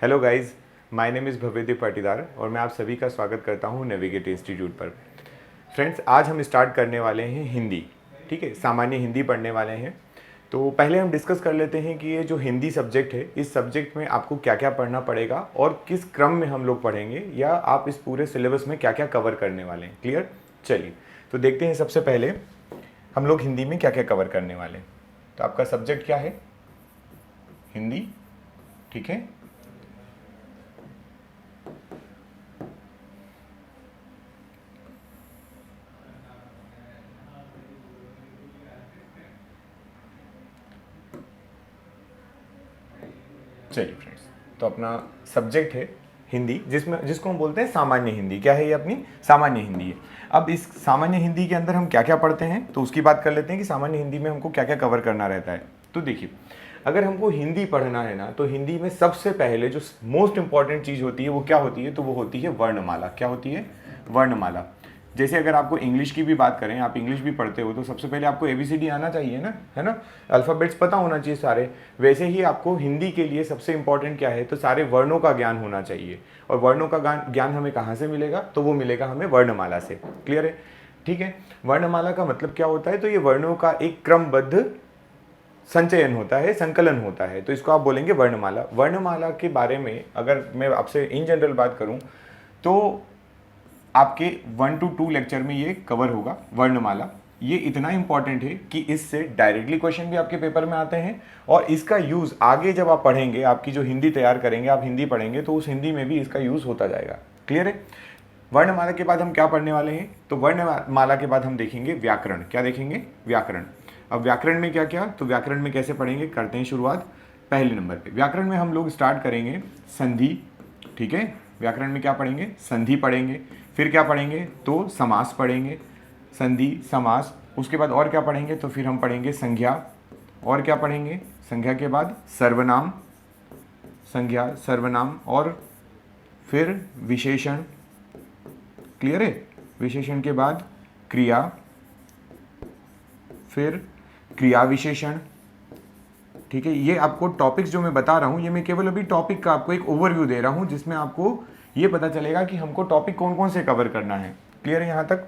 Hello guys, my name is Bhavyadeep Patidar और मैं आप सभी का स्वागत करता हूं नेविगेट इंस्टीट्यूट पर। फ्रेंड्स, आज हम स्टार्ट करने वाले हैं हिंदी। ठीक है, सामान्य हिंदी पढ़ने वाले हैं। तो पहले हम डिस्कस कर लेते हैं कि ये जो हिंदी सब्जेक्ट है, इस सब्जेक्ट में आपको क्या क्या पढ़ना पड़ेगा और किस क्रम में हम लोग पढ़ेंगे, या आप इस पूरे सिलेबस में क्या क्या कवर करने वाले हैं। क्लियर? चलिए तो देखते हैं। सबसे पहले हम लोग हिंदी में क्या क्या कवर करने वाले हैं। तो आपका सब्जेक्ट क्या है? हिंदी। ठीक है, चलिए फ्रेंड्स, तो अपना सब्जेक्ट है हिंदी, जिसको हम बोलते हैं सामान्य हिंदी। क्या है ये? अपनी सामान्य हिंदी है। अब इस सामान्य हिंदी के अंदर हम क्या क्या पढ़ते हैं, तो उसकी बात कर लेते हैं कि सामान्य हिंदी में हमको क्या क्या कवर करना रहता है। तो देखिए, अगर हमको हिंदी पढ़ना है ना, तो हिंदी में सबसे पहले जो मोस्ट इंपॉर्टेंट चीज़ होती है वो क्या होती है? तो वो होती है वर्णमाला। क्या होती है? वर्णमाला। जैसे अगर आपको इंग्लिश की भी बात करें, आप इंग्लिश भी पढ़ते हो, तो सबसे पहले आपको ABCD आना चाहिए ना, है ना? अल्फ़ाबेट्स पता होना चाहिए सारे। वैसे ही आपको हिंदी के लिए सबसे इंपॉर्टेंट क्या है? तो सारे वर्णों का ज्ञान होना चाहिए। और वर्णों का ज्ञान हमें कहाँ से मिलेगा? तो वो मिलेगा हमें वर्णमाला से। क्लियर है? ठीक है। वर्णमाला का मतलब क्या होता है? तो ये वर्णों का एक क्रमबद्ध संचयन होता है, संकलन होता है, तो इसको आप बोलेंगे वर्णमाला। वर्णमाला के बारे में अगर मैं आपसे इन जनरल बात करूं, तो आपके 1 to 2 लेक्चर में ये कवर होगा वर्णमाला। ये इतना इंपॉर्टेंट है कि इससे डायरेक्टली क्वेश्चन भी आपके पेपर में आते हैं, और इसका यूज़ आगे जब आप पढ़ेंगे, आपकी जो हिंदी तैयार करेंगे, आप हिंदी पढ़ेंगे, तो उस हिंदी में भी इसका यूज़ होता जाएगा। क्लियर है? वर्णमाला के बाद हम क्या पढ़ने वाले हैं? तो वर्णमाला के बाद हम देखेंगे व्याकरण। क्या देखेंगे? व्याकरण। अब व्याकरण में क्या क्या? तो व्याकरण में कैसे पढ़ेंगे, करते हैं शुरुआत पहले नंबर पे। व्याकरण में हम लोग स्टार्ट करेंगे संधि। ठीक है, व्याकरण में क्या पढ़ेंगे? संधि पढ़ेंगे। फिर क्या पढ़ेंगे? तो समास पढ़ेंगे, संधि, समास। उसके बाद और क्या पढ़ेंगे? तो फिर हम पढ़ेंगे संज्ञा। और क्या पढ़ेंगे? संज्ञा के बाद सर्वनाम, संज्ञा, सर्वनाम, और फिर विशेषण। क्लियर है? विशेषण के बाद क्रिया, फिर क्रिया विशेषण। ठीक है, ये आपको टॉपिक्स जो मैं बता रहा हूँ, ये मैं केवल अभी टॉपिक का आपको एक ओवरव्यू दे रहा हूँ, जिसमें आपको ये पता चलेगा कि हमको टॉपिक कौन कौन से कवर करना है। क्लियर है यहाँ तक?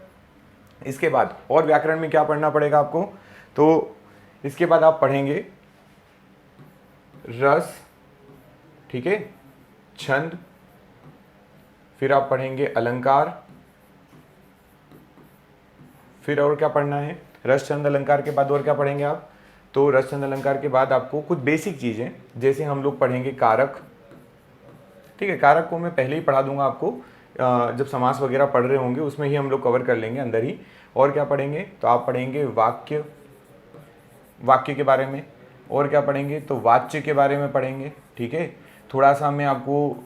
इसके बाद और व्याकरण में क्या पढ़ना पड़ेगा आपको? तो इसके बाद आप पढ़ेंगे रस। ठीक है, छंद, फिर आप पढ़ेंगे अलंकार। फिर और क्या पढ़ना है? रस, छंद, अलंकार के बाद और क्या पढ़ेंगे आप? तो रस, छंद, अलंकार के बाद आपको कुछ बेसिक चीज़ें, जैसे हम लोग पढ़ेंगे कारक। ठीक है, कारक को मैं पहले ही पढ़ा दूंगा आपको, जब समास वगैरह पढ़ रहे होंगे उसमें ही हम लोग कवर कर लेंगे अंदर ही। और क्या पढ़ेंगे? तो आप पढ़ेंगे वाक्य, वाक्य के बारे में। और क्या पढ़ेंगे? तो वाच्य के बारे में पढ़ेंगे। ठीक है, थोड़ा सा मैं आपको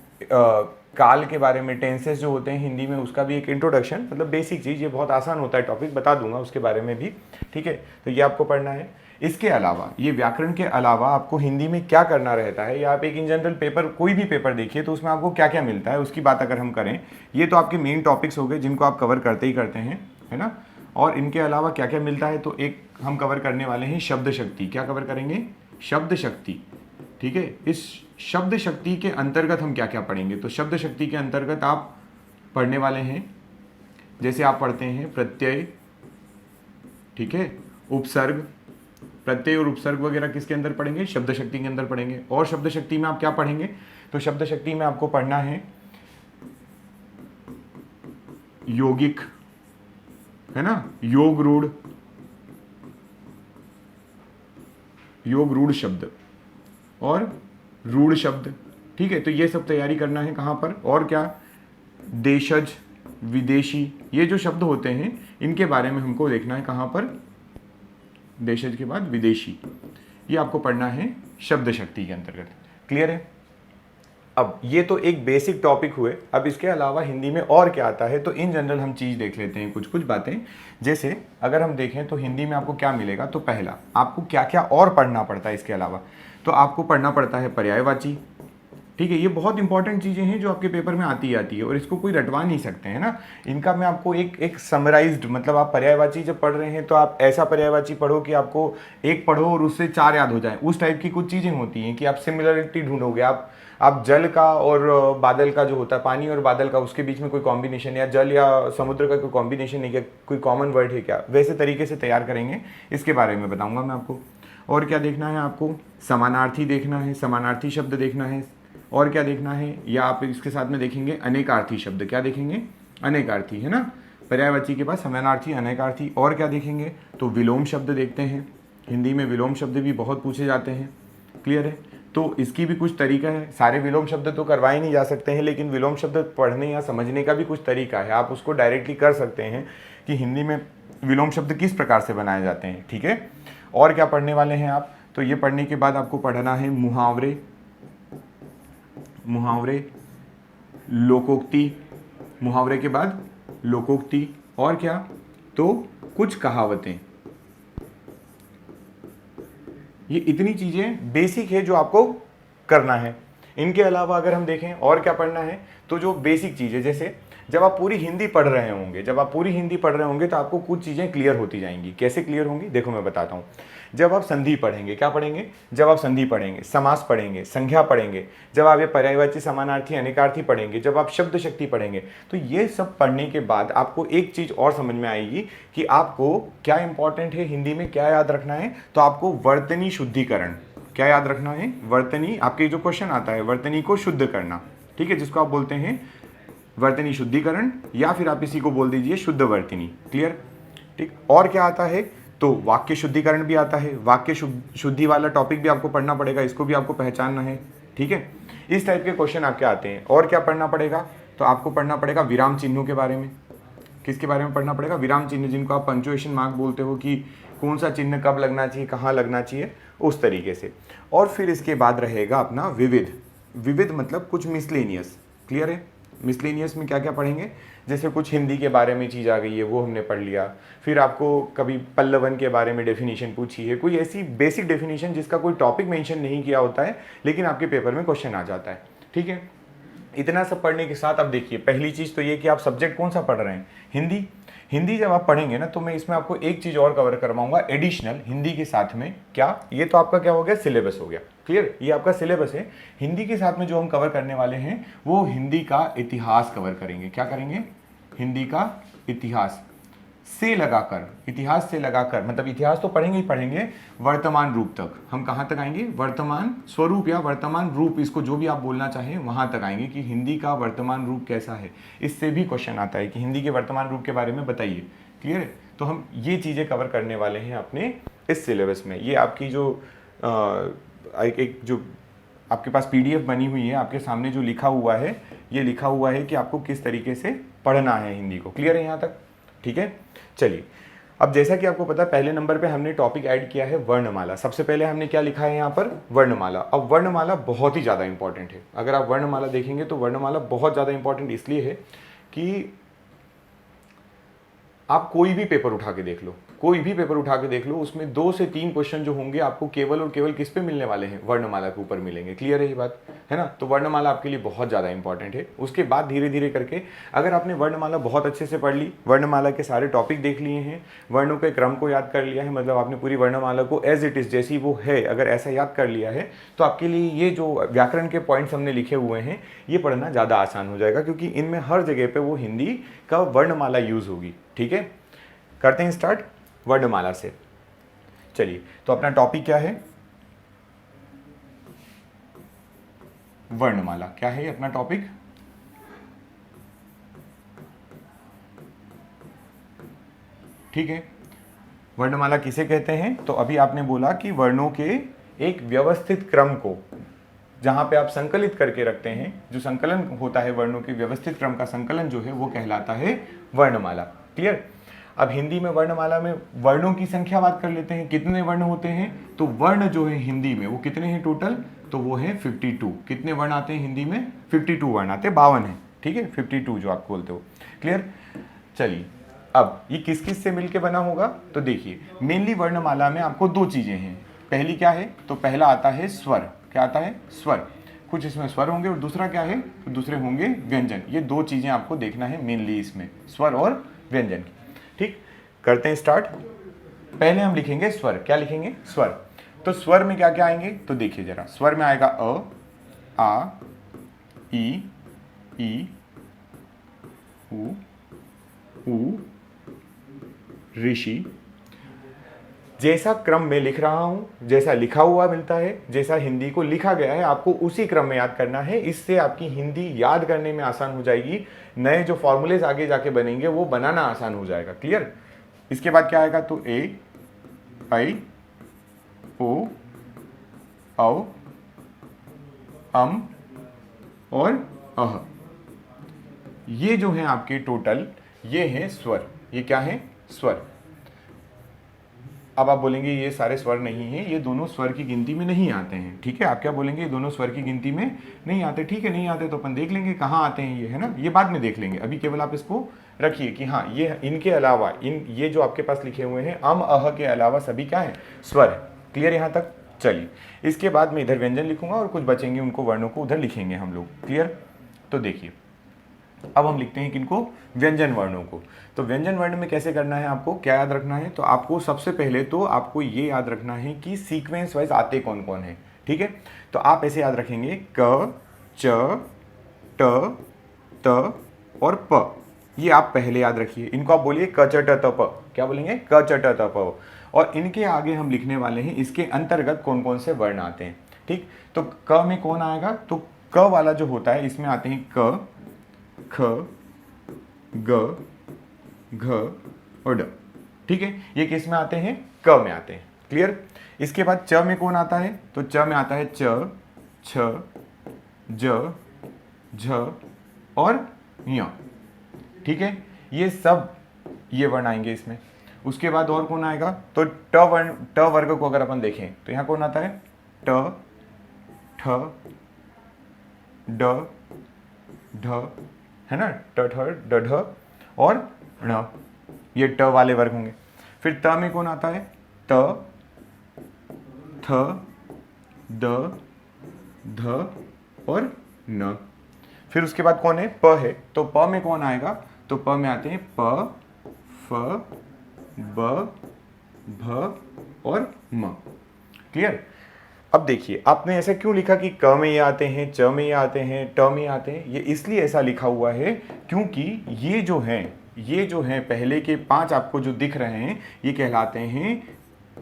काल के बारे में, टेंसेस जो होते हैं हिंदी में, उसका भी एक इंट्रोडक्शन, मतलब बेसिक चीज़, ये बहुत आसान होता है टॉपिक, बता दूंगा उसके बारे में भी। ठीक है, तो ये आपको पढ़ना है। इसके अलावा, ये व्याकरण के अलावा आपको हिंदी में क्या करना रहता है, या आप एक इन जनरल पेपर, कोई भी पेपर देखिए, तो उसमें आपको क्या क्या मिलता है, उसकी बात अगर हम करें, ये तो आपके मेन टॉपिक्स हो गए जिनको आप कवर करते ही करते हैं, है ना? और इनके अलावा क्या क्या मिलता है, तो एक हम कवर करने वाले हैं शब्द शक्ति। क्या कवर करेंगे? शब्द शक्ति। ठीक है, इस शब्द शक्ति के अंतर्गत हम क्या क्या पढ़ेंगे? तो शब्द शक्ति के अंतर्गत आप पढ़ने वाले हैं, जैसे आप पढ़ते हैं प्रत्यय, ठीक है, उपसर्ग। प्रत्यय और उपसर्ग वगैरह किसके अंदर पढ़ेंगे? शब्द शक्ति के अंदर पढ़ेंगे। और शब्द शक्ति में आप क्या पढ़ेंगे? तो शब्द शक्ति में आपको पढ़ना है यौगिक, है ना, योग रूढ़, योग रूढ़ शब्द और रूढ़ शब्द। ठीक है, तो ये सब तैयारी करना है कहाँ पर? और क्या? देशज, विदेशी, ये जो शब्द होते हैं इनके बारे में हमको देखना है कहाँ पर? देशज के बाद विदेशी। ये आपको पढ़ना है शब्द शक्ति के अंतर्गत। क्लियर है? अब ये तो एक बेसिक टॉपिक हुए। अब इसके अलावा हिंदी में और क्या आता है, तो इन जनरल हम चीज़ देख लेते हैं, कुछ कुछ बातें। जैसे अगर हम देखें तो हिंदी में आपको क्या मिलेगा, तो पहला आपको क्या क्या और पढ़ना पड़ता है इसके अलावा, तो आपको पढ़ना पड़ता है पर्यायवाची। ठीक है, ये बहुत इंपॉर्टेंट चीज़ें हैं जो आपके पेपर में आती है, और इसको कोई रटवा नहीं सकते, है ना? इनका मैं आपको एक समराइज्ड, मतलब आप पर्यायवाची जब पढ़ रहे हैं तो आप ऐसा पर्यायवाची पढ़ो कि आपको एक पढ़ो और उससे 4 याद हो जाए, उस टाइप की कुछ चीज़ें होती हैं कि आप सिमिलरिटी ढूंढोगे, आप आप जल का और बादल का जो होता है, पानी और बादल का, उसके बीच में कोई कॉम्बिनेशन, या जल या समुद्र का कोई कॉम्बिनेशन है क्या, कोई कॉमन वर्ड है क्या, वैसे तरीके से तैयार करेंगे, इसके बारे में बताऊंगा मैं आपको। और क्या देखना है आपको, समानार्थी देखना है, समानार्थी शब्द देखना है, और क्या देखना है, या आप इसके साथ में देखेंगे अनेकार्थी शब्द, क्या देखेंगे, अनेकार्थी, है ना, पर्यायवाची के पास समानार्थी अनेकार्थी। और क्या देखेंगे, तो विलोम शब्द देखते हैं, हिंदी में विलोम शब्द भी बहुत पूछे जाते हैं, क्लियर है। तो इसकी भी कुछ तरीका है, सारे विलोम शब्द तो करवाए नहीं जा सकते हैं, लेकिन विलोम शब्द पढ़ने या समझने का भी कुछ तरीका है, आप उसको डायरेक्टली कर सकते हैं कि हिंदी में विलोम शब्द किस प्रकार से बनाए जाते हैं, ठीक है। और क्या पढ़ने वाले हैं आप, तो ये पढ़ने के बाद आपको पढ़ना है मुहावरे, मुहावरे, लोकोक्ति, मुहावरे के बाद लोकोक्ति, और क्या, तो कुछ कहावतें। ये इतनी चीजें बेसिक है जो आपको करना है। इनके अलावा अगर हम देखें और क्या पढ़ना है, तो जो बेसिक चीजें, जैसे जब आप पूरी हिंदी पढ़ रहे होंगे, जब आप पूरी हिंदी पढ़ रहे होंगे तो आपको कुछ चीजें क्लियर होती जाएंगी। कैसे क्लियर होंगी, देखो मैं बताता हूँ। जब आप संधि पढ़ेंगे, क्या पढ़ेंगे, जब आप संधि पढ़ेंगे, समास पढ़ेंगे, संज्ञा पढ़ेंगे, जब आप ये पर्यायवाची, समानार्थी, अनेकार्थी पढ़ेंगे, जब आप शब्द शक्ति पढ़ेंगे, तो ये सब पढ़ने के बाद आपको एक चीज और समझ में आएगी कि आपको क्या इंपॉर्टेंट है हिंदी में, क्या याद रखना है। तो आपको वर्तनी शुद्धिकरण, क्या याद रखना है, वर्तनी, आपके जो क्वेश्चन आता है वर्तनी को शुद्ध करना, ठीक है, जिसको आप बोलते हैं वर्तनी शुद्धिकरण, या फिर आप इसी को बोल दीजिए शुद्ध वर्तनी, क्लियर, ठीक। और क्या आता है, तो वाक्य शुद्धिकरण भी आता है, वाक्य शुद्धि वाला टॉपिक भी आपको पढ़ना पड़ेगा, इसको भी आपको पहचानना है, ठीक है। इस टाइप के क्वेश्चन आपके आते हैं। और क्या पढ़ना पड़ेगा, तो आपको पढ़ना पड़ेगा विराम चिन्हों के बारे में। किसके बारे में पढ़ना पड़ेगा, विराम चिन्ह, जिनको आप पंक्चुएशन मार्क बोलते हो, कि कौन सा चिन्ह कब लगना चाहिए, कहाँ लगना चाहिए, उस तरीके से। और फिर इसके बाद रहेगा अपना विविध, विविध मतलब कुछ मिसलेनियस, क्लियर है। मिसलेनियस में क्या क्या पढ़ेंगे, जैसे कुछ हिंदी के बारे में चीज़ आ गई है वो हमने पढ़ लिया, फिर आपको कभी पल्लवन के बारे में डेफिनेशन पूछी है, कोई ऐसी बेसिक डेफिनेशन जिसका कोई टॉपिक मेंशन नहीं किया होता है लेकिन आपके पेपर में क्वेश्चन आ जाता है, ठीक है। इतना सब पढ़ने के साथ अब देखिए, पहली चीज़ तो ये कि आप सब्जेक्ट कौन सा पढ़ रहे हैं, हिंदी। हिंदी जब आप पढ़ेंगे ना, तो मैं इसमें आपको एक चीज़ और कवर करवाऊंगा एडिशनल हिंदी के साथ में। क्या, ये तो आपका क्या हो गया, सिलेबस हो गया, क्लियर, ये आपका सिलेबस है। हिंदी के साथ में जो हम कवर करने वाले हैं वो हिंदी का इतिहास कवर करेंगे। क्या करेंगे, हिंदी का इतिहास से लगाकर, इतिहास से लगाकर, मतलब इतिहास तो पढ़ेंगे ही पढ़ेंगे, वर्तमान रूप तक। हम कहाँ तक आएंगे, वर्तमान स्वरूप या वर्तमान रूप, इसको जो भी आप बोलना चाहें वहाँ तक आएंगे कि हिंदी का वर्तमान रूप कैसा है। इससे भी क्वेश्चन आता है कि हिंदी के वर्तमान रूप के बारे में बताइए, क्लियर है। तो हम ये चीज़ें कवर करने वाले हैं अपने इस सिलेबस में। ये आपकी जो एक जो आपके पास PDF बनी हुई है, आपके सामने जो लिखा हुआ है, ये लिखा हुआ है कि आपको किस तरीके से पढ़ना है हिंदी को, क्लियर है यहाँ तक, ठीक है। चलिए, अब जैसा कि आपको पता है पहले नंबर पे हमने टॉपिक ऐड किया है वर्णमाला। सबसे पहले हमने क्या लिखा है यहाँ पर, वर्णमाला। अब वर्णमाला बहुत ही ज़्यादा इंपॉर्टेंट है। अगर आप वर्णमाला देखेंगे तो वर्णमाला बहुत ज़्यादा इंपॉर्टेंट इसलिए है कि आप कोई भी पेपर उठा के देख लो, कोई भी पेपर उठा के देख लो, उसमें 2 से 3 क्वेश्चन जो होंगे आपको केवल और केवल किस पे मिलने वाले हैं, वर्णमाला के ऊपर मिलेंगे, क्लियर है ये बात, है ना। तो वर्णमाला आपके लिए बहुत ज़्यादा इंपॉर्टेंट है। उसके बाद धीरे धीरे करके अगर आपने वर्णमाला बहुत अच्छे से पढ़ ली, वर्णमाला के सारे टॉपिक देख लिए हैं, वर्णों के क्रम को याद कर लिया है, मतलब आपने पूरी वर्णमाला को एज इट इज़ जैसी वो है अगर ऐसा याद कर लिया है, तो आपके लिए ये जो व्याकरण के पॉइंट्स हमने लिखे हुए हैं ये पढ़ना ज़्यादा आसान हो जाएगा, क्योंकि इनमें हर जगह पर वो हिंदी का वर्णमाला यूज़ होगी, ठीक है। करते हैं स्टार्ट वर्णमाला से। चलिए, तो अपना टॉपिक क्या है, वर्णमाला। क्या है अपना टॉपिक, ठीक है। वर्णमाला किसे कहते हैं, तो अभी आपने बोला कि वर्णों के एक व्यवस्थित क्रम को जहां पे आप संकलित करके रखते हैं, जो संकलन होता है वर्णों के व्यवस्थित क्रम का संकलन जो है वो कहलाता है वर्णमाला, क्लियर। अब हिंदी में वर्णमाला में वर्णों की संख्या बात कर लेते हैं, कितने वर्ण होते हैं, तो वर्ण जो है हिंदी में वो कितने हैं टोटल, तो वो है 52। कितने वर्ण आते हैं हिंदी में, 52 वर्ण आते हैं, 52 है, ठीक है, 52 जो आप बोलते हो, क्लियर। चलिए, अब ये किस किस से मिलके बना होगा, तो देखिए मेनली वर्णमाला में आपको 2 चीजें हैं। पहली क्या है, तो पहला आता है स्वर। क्या आता है, स्वर। कुछ इसमें स्वर होंगे और दूसरा क्या है, तो दूसरे होंगे व्यंजन। ये 2 चीजें आपको देखना है मेनली इसमें, स्वर और व्यंजन, ठीक। करते हैं स्टार्ट। पहले हम लिखेंगे स्वर। क्या लिखेंगे, स्वर। तो स्वर में क्या क्या आएंगे, तो देखिए जरा, स्वर में आएगा अ, आ, ई, ई, उ, ऋषि। जैसा क्रम में लिख रहा हूं, जैसा लिखा हुआ मिलता है, जैसा हिंदी को लिखा गया है, आपको उसी क्रम में याद करना है। इससे आपकी हिंदी याद करने में आसान हो जाएगी। नए जो फॉर्मूलेज आगे जाके बनेंगे वो बनाना आसान हो जाएगा। क्लियर? इसके बाद क्या आएगा? तो ए, आई, ओ, औ, अम और अह। ये जो है आपके टोटल, ये हैं स्वर। ये क्या है? स्वर। अब आप बोलेंगे ये सारे स्वर नहीं हैं, ये दोनों स्वर की गिनती में नहीं आते हैं। ठीक है, आप क्या बोलेंगे? ये दोनों स्वर की गिनती में नहीं आते। ठीक है, नहीं आते तो अपन देख लेंगे कहाँ आते हैं ये, है ना, ये बाद में देख लेंगे। अभी केवल आप इसको रखिए कि हाँ, ये इनके अलावा ये जो आपके पास लिखे हुए हैं अम अह के अलावा सभी क्या है? स्वर है। क्लियर यहाँ तक? चलिए, इसके बाद मैं इधर व्यंजन लिखूंगा और कुछ बचेंगे उनको वर्णों को उधर लिखेंगे हम लोग। क्लियर? तो देखिए, अब हम लिखते हैं किनको? व्यंजन वर्णों को। तो व्यंजन वर्ण में कैसे करना है, आपको क्या याद रखना है? तो आपको सबसे पहले तो आपको ये याद रखना है कि सीक्वेंस वाइज आते कौन कौन है। ठीक है, तो आप ऐसे याद रखेंगे क, च, ट, त और प। ये आप पहले याद रखिए। इनको आप बोलिए क, च, ट, त, प। क्या बोलेंगे? क, च, ट, त, प। और इनके आगे हम लिखने वाले हैं इसके अंतर्गत कौन कौन से वर्ण आते हैं। ठीक, तो क में कौन आएगा? तो क वाला जो होता है इसमें आते हैं क, ख, ग, घ और ड। ठीक है, ये किस में आते हैं? क में आते हैं। क्लियर? इसके बाद च में कौन आता है? तो च में आता है च, छ, ज, झ और ञ। ठीक है, ये सब ये वर्ण आएंगे इसमें। उसके बाद और कौन आएगा? तो ट वर्ण, ट वर्ग को अगर अपन देखें तो यहाँ कौन आता है? ट, ठ, ड, ढ, है ना, ट, ठ, ड, ढ और ण। ये ट वाले वर्ग होंगे। फिर त में कौन आता है? त, थ, द, ध और न। फिर उसके बाद कौन है? प है। तो प में कौन आएगा? तो प में आते हैं प, फ, ब, भ और म। क्लियर? अब देखिए, आपने ऐसा क्यों लिखा कि क में ये आते हैं, च में ये आते हैं, ट में आते हैं? ये इसलिए ऐसा लिखा हुआ है क्योंकि ये जो हैं पहले के 5 आपको जो दिख रहे हैं ये कहलाते हैं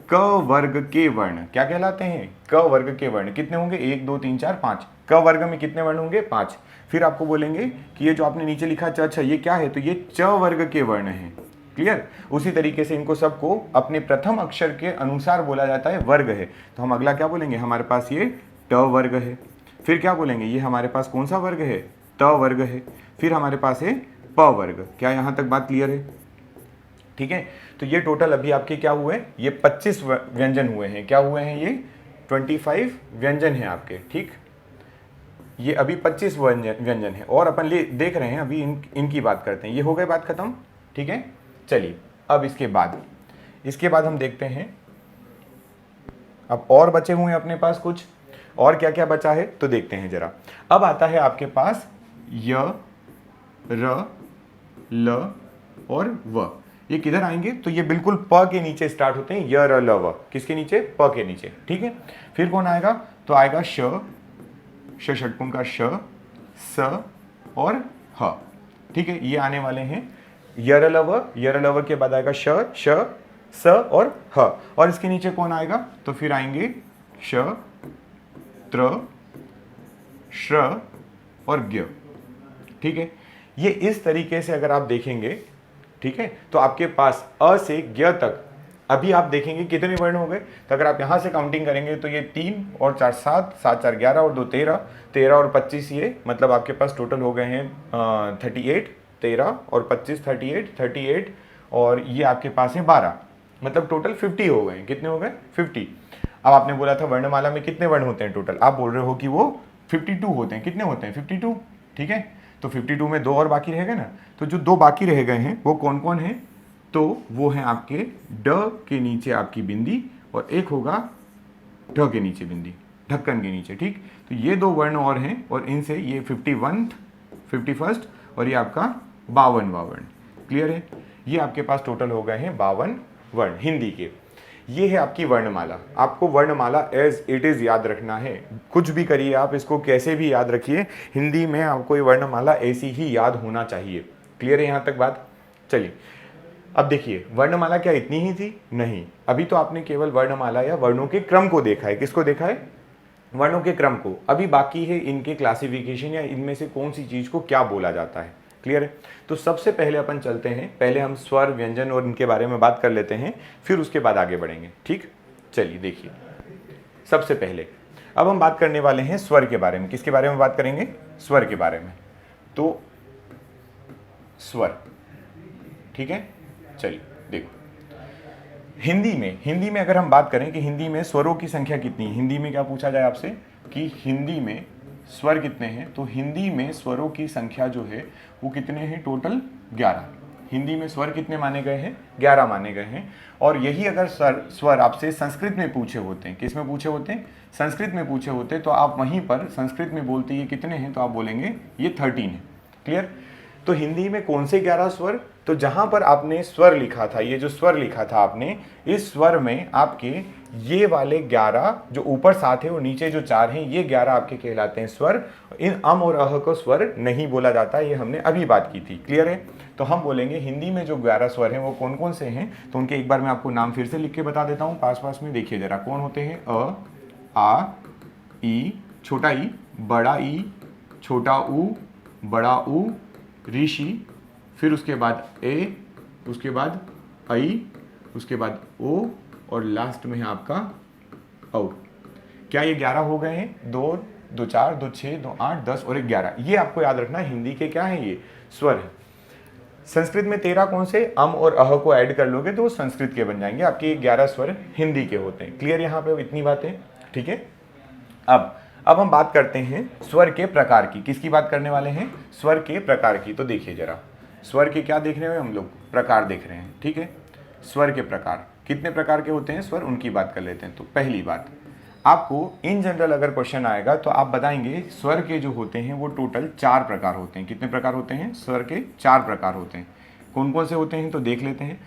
क वर्ग के वर्ण। क्या कहलाते हैं? क वर्ग के वर्ण। कितने होंगे? 1 2 3 4 5। क वर्ग में कितने वर्ण होंगे? 5। फिर आपको बोलेंगे कि ये जो आपने नीचे लिखा च, छ, ये क्या है? तो ये च वर्ग के वर्ण हैं। क्लियर? उसी तरीके से इनको सबको अपने प्रथम अक्षर के अनुसार बोला जाता है वर्ग है। तो हम अगला क्या बोलेंगे? हमारे पास ये ट वर्ग है। फिर क्या बोलेंगे? ये हमारे पास कौन सा वर्ग है? त वर्ग है। फिर हमारे पास है प वर्ग। क्या यहाँ तक बात क्लियर है? ठीक है, तो ये टोटल अभी आपके क्या हुए? ये 25 व्यंजन हुए हैं। क्या हुए हैं? ये 25 व्यंजन है आपके। ठीक, ये अभी 25 व्यंजन है और अपन देख रहे हैं अभी इनकी बात करते हैं। ये हो गए, बात खत्म। ठीक है, चलिए अब इसके बाद हम देखते हैं अब और बचे हुए हैं अपने पास कुछ और क्या क्या बचा है तो देखते हैं जरा। अब आता है आपके पास य, र, ल और व। ये किधर आएंगे? तो ये बिल्कुल प के नीचे स्टार्ट होते हैं। य, र, ल, व। किसके नीचे? प के नीचे। ठीक है, फिर कौन आएगा? तो आएगा श, षटपुंग का श, स और ह। ठीक है, ये आने वाले हैं यरलव। यरलव के बाद आएगा श, श, स और ह। और इसके नीचे कौन आएगा? तो फिर आएंगे श, त्र, श्र और ज्ञ। ठीक है, ये इस तरीके से अगर आप देखेंगे, ठीक है, तो आपके पास अ से ज्ञ तक अभी आप देखेंगे कितने वर्ण हो गए। तो अगर आप यहाँ से काउंटिंग करेंगे तो ये 3 और 4 7, 7 4 11 और 2 13, 13 और 25 ये मतलब आपके पास टोटल हो गए हैं 38, 13 और 25 38, 38 और ये आपके पास है 12, मतलब टोटल 50 हो गए। कितने हो गए? 50। अब आपने बोला था वर्णमाला में कितने वर्ण होते हैं टोटल, आप बोल रहे हो कि वो 52 होते हैं। कितने होते हैं? 52। ठीक है, तो 52 में 2 और बाकी रह गए ना। तो जो 2 बाकी रह गए हैं वो कौन कौन है? तो वो है आपके ड के नीचे आपकी बिंदी और एक होगा ढ के नीचे बिंदी, ढक्कन के नीचे। ठीक, तो ये 2 वर्ण और हैं और इनसे ये 51, 51 और ये आपका 52वां वर्ण। क्लियर है? ये आपके पास टोटल हो गए हैं 52 वर्ण हिंदी के। ये है आपकी वर्णमाला। आपको वर्णमाला एज इट इज़ याद रखना है, कुछ भी करिए आप इसको, कैसे भी याद रखिए, हिंदी में आपको ये वर्णमाला ऐसी ही याद होना चाहिए। क्लियर है यहाँ तक बात? चलिए अब देखिए, वर्णमाला क्या इतनी ही थी? नहीं, अभी तो आपने केवल वर्णमाला या वर्णों के क्रम को देखा है। किसको देखा है? वर्णों के क्रम को। अभी बाकी है इनके क्लासिफिकेशन, या इनमें से कौन सी चीज़ को क्या बोला जाता है। क्लियर है? तो सबसे पहले अपन चलते हैं, पहले हम स्वर व्यंजन और इनके बारे में बात कर लेते हैं, फिर उसके बाद आगे बढ़ेंगे। ठीक, चलिए देखिए, सबसे पहले अब हम बात करने वाले हैं स्वर के बारे में। किसके बारे में बात करेंगे? स्वर के बारे में। तो स्वर, ठीक है, चलिए देखो, हिंदी में अगर हम बात करें कि हिंदी में स्वरों की संख्या कितनी है, हिंदी में क्या पूछा जाए आपसे कि हिंदी में स्वर कितने हैं, तो हिंदी में स्वरों की संख्या जो है वो कितने हैं? टोटल 11। हिंदी में स्वर कितने माने गए हैं? 11 माने गए हैं। और यही अगर स्वर आपसे संस्कृत में पूछे होते हैं, किस में पूछे होते हैं? संस्कृत में पूछे होते, तो आप वहीं पर संस्कृत में बोलते ये कितने हैं, तो आप बोलेंगे ये 13 है। क्लियर? तो हिंदी में कौन से 11 स्वर? तो जहां पर आपने स्वर लिखा था, ये जो स्वर लिखा था आपने, इस स्वर में आपके ये वाले 11 जो ऊपर 7 है और नीचे जो 4 हैं, ये 11 आपके कहलाते हैं स्वर। इन अम और अह को स्वर नहीं बोला जाता, ये हमने अभी बात की थी। क्लियर है? तो हम बोलेंगे हिंदी में जो 11 स्वर हैं वो कौन कौन से हैं, तो उनके एक बार मैं आपको नाम फिर से लिख के बता देता हूँ पास में। देखिए जरा कौन होते हैं? अ, आ, ई, छोटा ई, बड़ा ई, छोटा ऊ, बड़ा ऊ, ऋषि, फिर उसके बाद ए, उसके बाद आई, उसके बाद ओ, और लास्ट में है आपका औ। क्या ये 11 हो गए हैं? 2, 2 4, 2 6, 2 8, 10 और 11। ये आपको याद रखना है, हिंदी के क्या है? ये स्वर है। संस्कृत में 13 कौन से? अम और अह को ऐड कर लोगे तो वो संस्कृत के बन जाएंगे। आपके 11 स्वर हिंदी के होते हैं। क्लियर यहाँ पे इतनी बातें? ठीक है। अब हम बात करते हैं स्वर के प्रकार की। किसकी बात करने वाले हैं? स्वर के प्रकार की। तो देखिए जरा, स्वर के क्या देख रहे हैं हम लोग? प्रकार देख रहे हैं। ठीक है, स्वर के प्रकार कितने प्रकार के होते हैं स्वर, उनकी बात कर लेते हैं। तो पहली बात, आपको इन जनरल अगर क्वेश्चन आएगा तो आप बताएंगे स्वर के जो होते हैं वो टोटल 4 प्रकार होते हैं। कितने प्रकार होते हैं? स्वर के 4 प्रकार होते हैं। कौन कौन से होते हैं तो देख लेते हैं।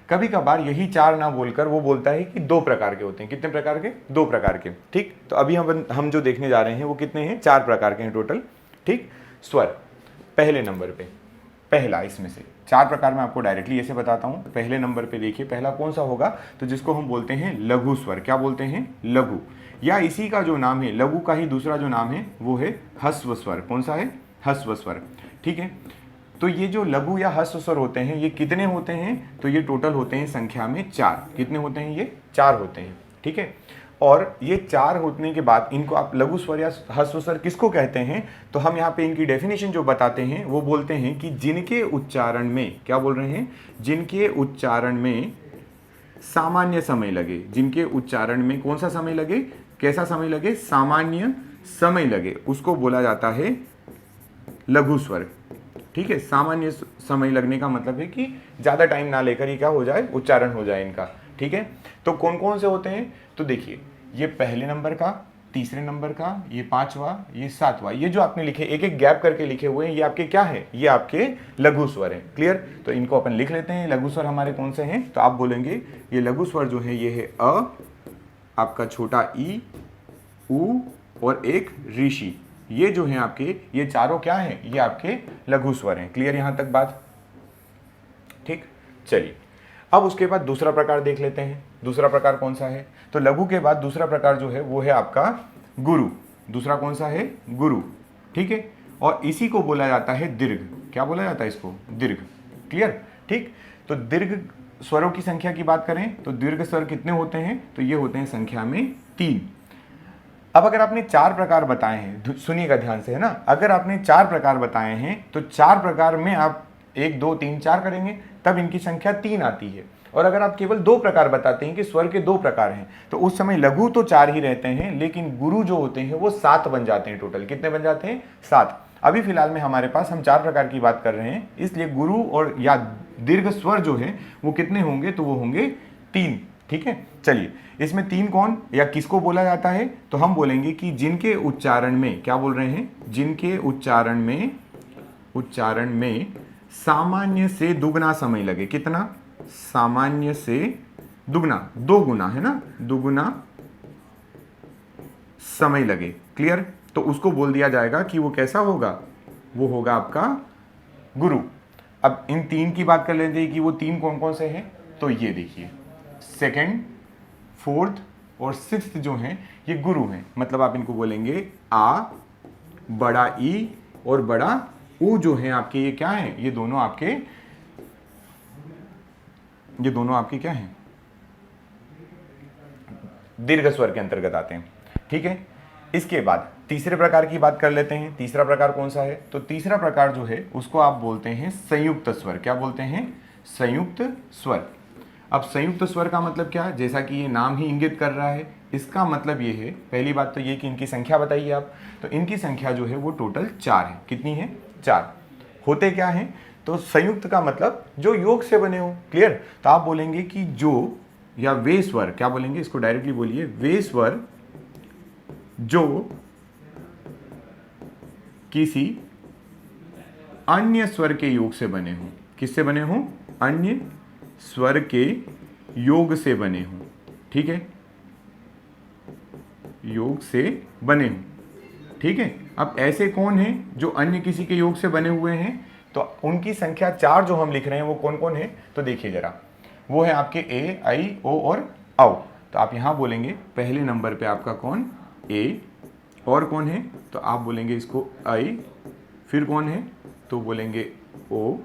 कभी कभार यही 4 ना बोलकर वो बोलता है कि 2 प्रकार के होते हैं। कितने प्रकार के? 2 प्रकार के। ठीक, तो अभी हम जो देखने जा रहे हैं वो कितने हैं? 4 प्रकार के हैं टोटल। ठीक, स्वर पहले नंबर पे, पहला इसमें से 4 प्रकार में आपको डायरेक्टली ऐसे बताता हूं। पहले नंबर पे देखिए, पहला कौन सा होगा? तो जिसको हम बोलते हैं लघु स्वर। क्या बोलते हैं? लघु, या इसी का जो नाम है, लघु का ही दूसरा जो नाम है वो है ह्रस्व स्वर। कौन सा है? ह्रस्व स्वर। ठीक है, तो ये जो लघु या ह्रस्व स्वर होते हैं ये कितने होते हैं? तो ये टोटल होते हैं संख्या में 4। कितने होते हैं? ये 4 होते हैं। ठीक है, और ये 4 होने के बाद इनको आप लघु स्वर या ह्रस्व स्वर किसको कहते हैं? तो हम यहाँ पे इनकी डेफिनेशन जो बताते हैं वो बोलते हैं कि जिनके उच्चारण में, क्या बोल रहे हैं? जिनके उच्चारण में सामान्य समय लगे। जिनके उच्चारण में कौन सा समय लगे? कैसा समय लगे? सामान्य समय लगे, उसको बोला जाता है लघु स्वर। ठीक है, सामान्य समय लगने का मतलब है कि ज़्यादा टाइम ना लेकर ही क्या हो जाए? उच्चारण हो जाए इनका। ठीक है, तो कौन कौन से होते हैं? तो देखिए, ये पहले नंबर का, तीसरे नंबर का, ये 5वां, ये 7वां, ये जो आपने लिखे एक एक गैप करके लिखे हुए हैं, ये आपके क्या है? ये आपके लघु स्वर हैं। क्लियर? तो इनको अपन लिख लेते हैं। लघु स्वर हमारे कौन से हैं? तो आप बोलेंगे ये लघु स्वर जो है ये है अ, आपका छोटा ई, ऊ और एक ऋषि। ये जो हैं आपके, ये चारों क्या हैं? ये आपके लघु स्वर हैं। क्लियर यहां तक बात? ठीक, चलिए अब उसके बाद दूसरा प्रकार देख लेते हैं। दूसरा प्रकार कौन सा है? तो लघु के बाद दूसरा प्रकार जो है वो है आपका गुरु। दूसरा कौन सा है? गुरु। ठीक है, और इसी को बोला जाता है दीर्घ। क्या बोला जाता है इसको? दीर्घ। क्लियर? ठीक, तो दीर्घ स्वरों की संख्या की बात करें तो दीर्घ स्वर कितने होते हैं? तो ये होते हैं संख्या में 3। अब अगर आपने 4 प्रकार बताए हैं, सुनिएगा ध्यान से, है ना, अगर आपने 4 प्रकार बताए हैं तो 4 प्रकार में आप 1 2 3 4 करेंगे तब इनकी संख्या 3 आती है। और अगर आप केवल 2 प्रकार बताते हैं कि स्वर के 2 प्रकार हैं तो उस समय लघु तो 4 ही रहते हैं, लेकिन गुरु जो होते हैं वो 7 बन जाते हैं। टोटल कितने बन जाते हैं? 7। अभी फिलहाल में हमारे पास हम 4 प्रकार की बात कर रहे हैं, इसलिए गुरु और या दीर्घ स्वर जो है वो कितने होंगे? तो वो होंगे 3। ठीक है, चलिए इसमें 3 कौन या किसको बोला जाता है? तो हम बोलेंगे कि जिनके उच्चारण में, क्या बोल रहे हैं? जिनके उच्चारण में सामान्य से दुगना समय लगे। कितना? सामान्य से दुगना, दो गुना है ना, दुगना समय लगे। क्लियर? तो उसको बोल दिया जाएगा कि वो कैसा होगा, वो होगा आपका गुरु। अब इन तीन की बात कर लेते हैं कि वो तीन कौन कौन से हैं। तो ये देखिए, सेकंड, फोर्थ और सिक्स्थ जो हैं ये गुरु हैं। मतलब आप इनको बोलेंगे आ, बड़ा ई और बड़ा ऊ जो हैं आपके, ये क्या हैं, ये दोनों आपके क्या हैं, दीर्घ स्वर के अंतर्गत आते हैं। ठीक है, इसके बाद तीसरे प्रकार की बात कर लेते हैं। तीसरा प्रकार कौन सा है, तो तीसरा प्रकार जो है उसको आप बोलते हैं संयुक्त स्वर। क्या बोलते हैं, संयुक्त स्वर। अब संयुक्त स्वर का मतलब क्या है, जैसा कि ये नाम ही इंगित कर रहा है, इसका मतलब ये है, पहली बात तो ये कि इनकी संख्या बताइए आप। तो इनकी संख्या जो है वो टोटल 4 है। कितनी है, 4। होते क्या है, तो संयुक्त का मतलब जो योग से बने हो। क्लियर? तो आप बोलेंगे कि जो या वे स्वर, क्या बोलेंगे इसको, डायरेक्टली बोलिए, वे स्वर जो किसी अन्य स्वर के योग से बने हो। किससे बने हो, अन्य स्वर के योग से बने हो। ठीक है, योग से बने हो। ठीक है, अब ऐसे कौन हैं जो अन्य किसी के योग से बने हुए हैं, तो उनकी संख्या 4 जो हम लिख रहे हैं वो कौन कौन है, तो देखिए जरा, वो है आपके ए, आई, ओ और औ। तो आप यहां बोलेंगे पहले नंबर पे आपका कौन, ए, और कौन है, तो आप बोलेंगे इसको आई, फिर कौन है, तो बोलेंगे ओ,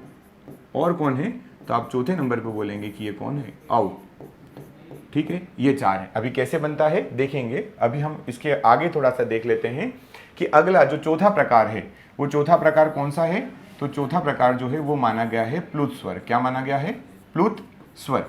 और कौन है, तो आप चौथे नंबर पे बोलेंगे कि ये कौन है, औ। ठीक है, ये 4 है। अभी कैसे बनता है देखेंगे। अभी हम इसके आगे थोड़ा सा देख लेते हैं कि अगला जो चौथा प्रकार है, वो चौथा प्रकार कौन सा है, तो चौथा प्रकार जो है वो माना गया है प्लुत स्वर। क्या माना गया है, प्लुत स्वर।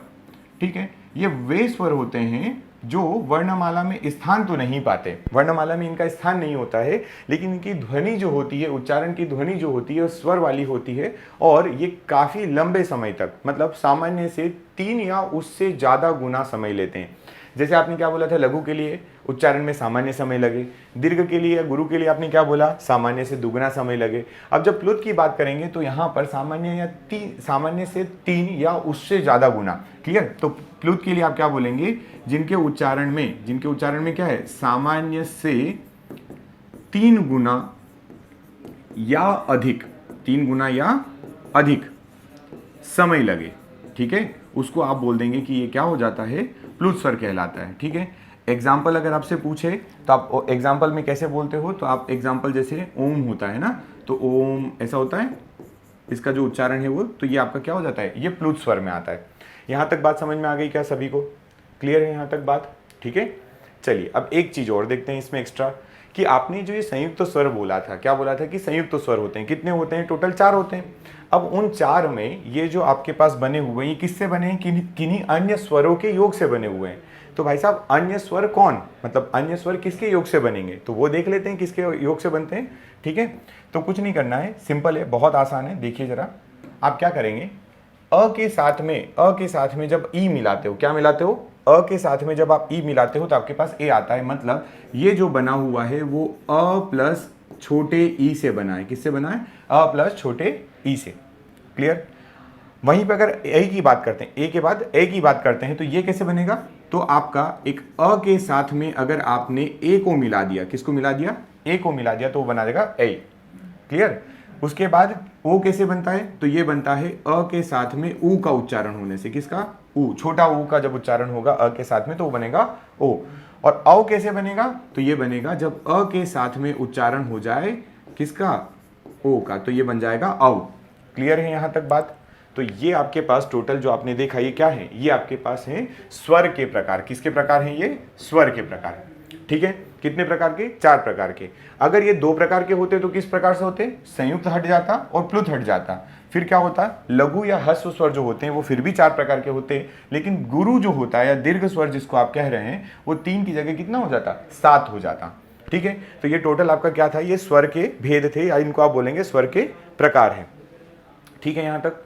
ठीक है, ये वे स्वर होते हैं जो वर्णमाला में स्थान तो नहीं पाते, वर्णमाला में इनका स्थान नहीं होता है, लेकिन इनकी ध्वनि जो होती है, उच्चारण की ध्वनि जो होती है स्वर वाली होती है, और ये काफी लंबे समय तक, मतलब सामान्य से 3 या उससे ज्यादा गुना समय लेते हैं। जैसे आपने क्या बोला था, लघु के लिए उच्चारण में सामान्य समय लगे, दीर्घ के लिए या गुरु के लिए आपने क्या बोला, सामान्य से दुगना समय लगे। अब जब प्लुत की बात करेंगे तो यहाँ पर सामान्य से 3 या उससे ज्यादा गुना। क्लियर? तो प्लुत के लिए आप क्या बोलेंगे, जिनके उच्चारण में क्या है, सामान्य से 3 गुना या अधिक, 3 गुना या अधिक समय लगे। ठीक है, उसको आप बोल देंगे कि ये क्या हो जाता है, प्लुत स्वर कहलाता है। ठीक है, एग्जाम्पल अगर आपसे पूछे तो आप एग्जाम्पल में कैसे बोलते हो, तो आप एग्जाम्पल जैसे ओम होता है ना, तो ओम ऐसा होता है, इसका जो उच्चारण है वो, तो ये आपका क्या हो जाता है, ये प्लुत स्वर में आता है। यहाँ तक बात समझ में आ गई क्या सभी को, क्लियर है यहाँ तक बात? ठीक है, चलिए अब एक चीज और देखते हैं इसमें एक्स्ट्रा, कि आपने जो ये संयुक्त स्वर बोला था, क्या बोला था कि संयुक्त स्वर होते हैं, कितने होते हैं, टोटल 4 होते हैं। अब उन 4 में ये जो आपके पास बने हुए हैं, ये किससे बने हैं, किन्हीं अन्य स्वरों के योग से बने हुए हैं। तो भाई साहब अन्य स्वर कौन, मतलब अन्य स्वर किसके योग से बनेंगे, तो वो देख लेते हैं किसके योग से बनते हैं। ठीक है, तो कुछ नहीं करना है, सिंपल है, बहुत आसान है। देखिए जरा, आप क्या करेंगे, अ के साथ में जब ई मिलाते हो, क्या मिलाते हो, अ के साथ में जब आप ई मिलाते हो तो आपके पास ए आता है। मतलब ये जो बना हुआ है वो अ प्लस छोटे ई से बना है। किससे बना है, अ प्लस छोटे ई से। क्लियर? वहीं पर अगर ए की बात करते हैं, ए के बाद ए की बात करते हैं, तो ये कैसे बनेगा, तो आपका एक अ के साथ में अगर आपने ए को मिला दिया, किसको मिला दिया, ए को मिला दिया, तो वो बना देगा ए। क्लियर? उसके बाद ओ कैसे बनता है, तो ये बनता है अ के साथ में ऊ का उच्चारण होने से। किसका, ऊ, छोटा ऊ का जब उच्चारण होगा अ के साथ में तो वो बनेगा ओ। और औ कैसे बनेगा, तो ये बनेगा जब अ के साथ में उच्चारण हो जाए किसका, ओ का, तो ये बन जाएगा औ। क्लियर है यहां तक बात? तो ये आपके पास टोटल जो आपने देखा ये क्या है, ये आपके पास है स्वर के प्रकार। किसके प्रकार हैं ये, स्वर के प्रकार। ठीक है, कितने प्रकार के, 4 प्रकार के। अगर ये 2 प्रकार के होते तो किस प्रकार से होते, संयुक्त हट जाता और प्लुत हट जाता। फिर क्या होता, लघु या ह्रस्व स्वर जो होते हैं वो फिर भी 4 प्रकार के होते हैं, लेकिन गुरु जो होता है या दीर्घ स्वर जिसको आप कह रहे हैं, वो 3 की जगह कितना हो जाता, 7 हो जाता। ठीक है, तो ये टोटल आपका क्या था, ये स्वर के भेद थे, या इनको आप बोलेंगे स्वर के प्रकार हैं। ठीक है यहां तक?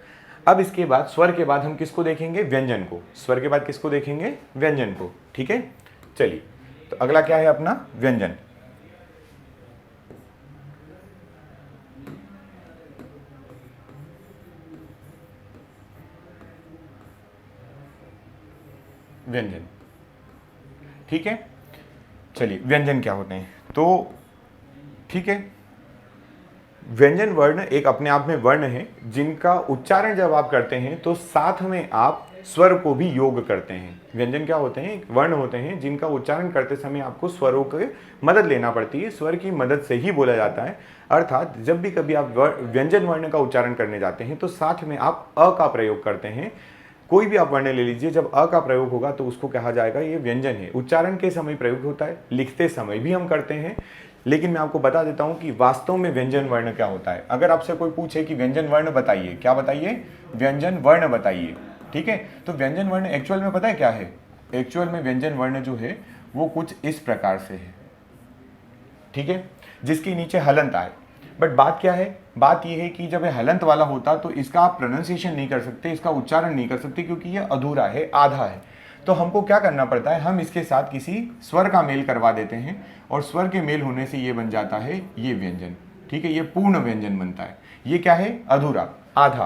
अब इसके बाद स्वर के बाद हम किसको देखेंगे, व्यंजन को। स्वर के बाद किसको देखेंगे, व्यंजन को। ठीक है, चलिए, तो अगला क्या है अपना, व्यंजन। व्यंजन। ठीक है, चलिए व्यंजन क्या होते हैं, तो ठीक है, व्यंजन वर्ण एक अपने आप में वर्ण है जिनका उच्चारण जब आप करते हैं तो साथ में आप स्वर को भी योग करते हैं। व्यंजन क्या होते हैं, एक वर्ण होते हैं जिनका उच्चारण करते समय आपको स्वरों की मदद लेना पड़ती है, स्वर की मदद से ही बोला जाता है। अर्थात जब भी कभी आप व्यंजन वर्ण का उच्चारण करने जाते हैं तो साथ में आप अ का प्रयोग करते हैं। कोई भी आप वर्ण ले लीजिए, जब अ का प्रयोग होगा तो उसको कहा जाएगा ये व्यंजन है। उच्चारण के समय प्रयोग होता है, लिखते समय भी हम करते हैं, लेकिन मैं आपको बता देता हूं कि वास्तव में व्यंजन वर्ण क्या होता है। अगर आपसे कोई पूछे कि व्यंजन वर्ण बताइए, क्या बताइए, व्यंजन वर्ण बताइए, ठीक है, तो व्यंजन वर्ण एक्चुअल में पता है क्या है, एक्चुअल में व्यंजन वर्ण जो है वो कुछ इस प्रकार से है, ठीक है, जिसके नीचे हलंत आए। बट बात क्या है, बात यह है कि जब ये हलंत वाला होता तो इसका आप प्रोनाउंसिएशन नहीं कर सकते, इसका उच्चारण नहीं कर सकते, क्योंकि ये अधूरा है, आधा है। तो हमको क्या करना पड़ता है, हम इसके साथ किसी स्वर का मेल करवा देते हैं और स्वर के मेल होने से ये बन जाता है ये व्यंजन। ठीक है, ये पूर्ण व्यंजन बनता है। ये क्या है, अधूरा, आधा।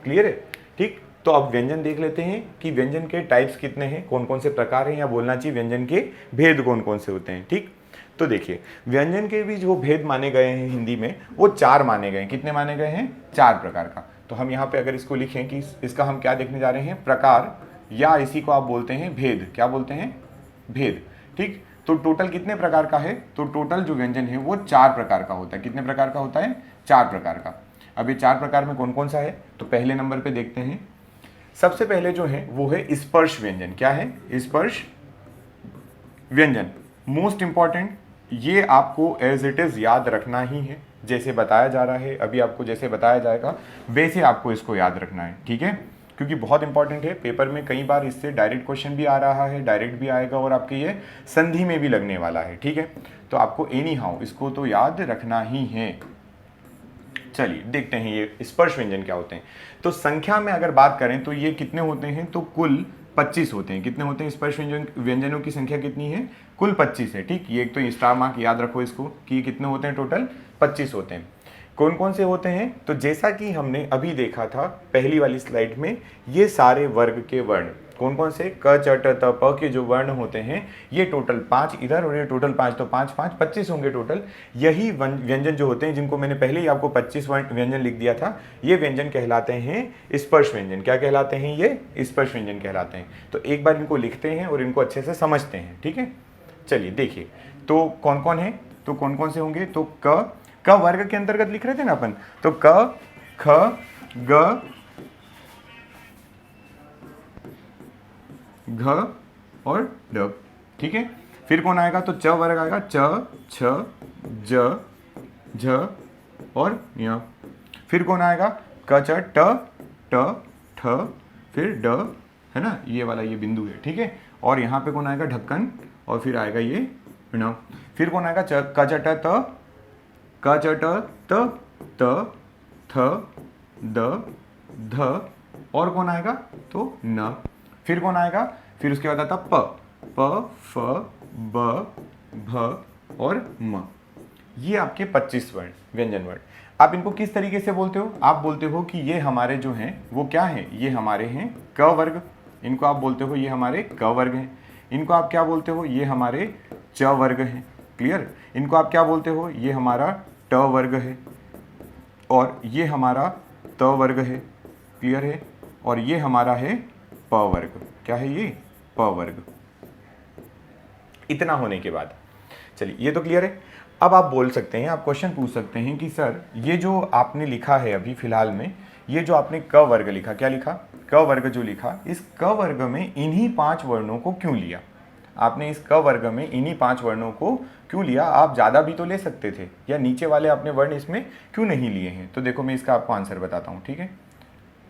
क्लियर है, ठीक। तो अब व्यंजन देख लेते हैं कि व्यंजन के टाइप्स कितने हैं, कौन कौन से प्रकार हैं, या बोलना चाहिए व्यंजन के भेद कौन कौन से होते हैं। ठीक, तो देखिए व्यंजन के भी जो भेद माने गए हैं हिंदी में वो 4 माने गए हैं। कितने माने गए हैं, 4 प्रकार का। तो हम यहाँ पे अगर इसको लिखें कि इसका हम क्या देखने जा रहे हैं, प्रकार, या इसी को आप बोलते हैं भेद। क्या बोलते हैं, भेद। ठीक, तो टोटल कितने प्रकार का है, तो टोटल जो व्यंजन है वो 4 प्रकार का होता है। कितने प्रकार का होता है, 4 प्रकार का। अब ये 4 प्रकार में कौन कौन सा है, तो पहले नंबर पे देखते हैं। सबसे पहले जो है वो है स्पर्श व्यंजन। क्या है, स्पर्श व्यंजन। मोस्ट इंपॉर्टेंट, ये आपको एज इट इज याद रखना ही है, जैसे बताया जा रहा है अभी आपको, जैसे बताया जाएगा वैसे आपको इसको याद रखना है। ठीक है, क्योंकि बहुत इंपॉर्टेंट है, पेपर में कई बार इससे डायरेक्ट क्वेश्चन भी आ रहा है, डायरेक्ट भी आएगा और आपके ये संधि में भी लगने वाला है। ठीक है, तो आपको एनी हाउ इसको तो याद रखना ही है। चलिए देखते हैं ये स्पर्श व्यंजन क्या होते हैं। तो संख्या में अगर बात करें तो ये कितने होते हैं, तो कुल 25 होते हैं। कितने होते हैं स्पर्श व्यंजनों की संख्या कितनी है, कुल 25 है। ठीक, ये एक तो स्टार मार्क याद रखो इसको कि ये कितने होते हैं, टोटल 25 होते हैं। कौन कौन से होते हैं, तो जैसा कि हमने अभी देखा था पहली वाली स्लाइड में, ये सारे वर्ग के वर्ण कौन कौन से, क च ट त प के जो वर्ण होते हैं ये टोटल 5 इधर और ये टोटल 5, तो 5 5 25 होंगे टोटल। यही व्यंजन जो होते हैं जिनको मैंने पहले ही आपको 25 व्यंजन लिख दिया था, ये व्यंजन कहलाते हैं स्पर्श व्यंजन। क्या कहलाते हैं, ये स्पर्श व्यंजन कहलाते हैं। तो एक बार इनको लिखते हैं और इनको अच्छे से समझते हैं। ठीक है, चलिए देखिए तो कौन कौन है, तो कौन कौन से होंगे, तो क वर्ग के अंतर्गत लिख रहे थे ना अपन, तो क ख ग घ और ड। ठीक है, फिर कौन आएगा, तो च वर्ग आएगा, च छ ज झ और य। फिर कौन आएगा, क च ट ट ठ फिर ड, है ना, ये वाला ये बिंदु है। ठीक है, और यहाँ पे कौन आएगा, ढक्कन, और फिर आएगा ये ण। फिर कौन आएगा, क च ट त क च ट त त थ द ध, और कौन आएगा, तो न। फिर कौन आएगा, फिर उसके बाद आता प फ ब भ और म। ये आपके 25 वर्ण व्यंजन वर्ण। आप इनको किस तरीके से बोलते हो, आप बोलते हो कि ये हमारे जो हैं वो क्या हैं, ये हमारे हैं क वर्ग। इनको आप बोलते हो ये हमारे क वर्ग हैं। इनको आप क्या बोलते हो, ये हमारे च वर्ग हैं। क्लियर, इनको आप क्या बोलते हो, ये हमारा ट वर्ग है, और ये हमारा त वर्ग है। क्लियर है, और ये हमारा है प वर्ग। क्या है ये, प वर्ग। इतना होने के बाद चलिए ये तो क्लियर है। अब आप बोल सकते हैं, आप क्वेश्चन पूछ सकते हैं कि सर ये जो आपने लिखा है अभी फिलहाल में, ये जो आपने क वर्ग लिखा, क्या लिखा, क वर्ग जो लिखा, इस क वर्ग में इन्हीं 5 वर्णों को क्यों लिया, आपने इस क वर्ग में इन्हीं 5 वर्णों को क्यों लिया। आप ज़्यादा भी तो ले सकते थे, या नीचे वाले आपने वर्ण इसमें क्यों नहीं लिए हैं। तो देखो मैं इसका आपको आंसर बताता हूँ। ठीक है,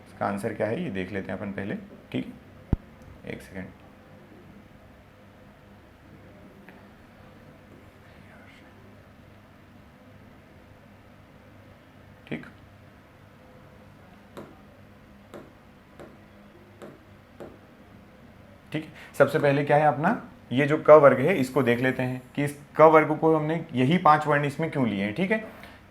इसका आंसर क्या है ये देख लेते हैं अपन पहले। ठीक, एक सेकेंड। ठीक, ठीक है, सबसे पहले क्या है अपना, ये जो क वर्ग है इसको देख लेते हैं कि इस क वर्ग को हमने यही 5 वर्ण इसमें क्यों लिए हैं। ठीक है,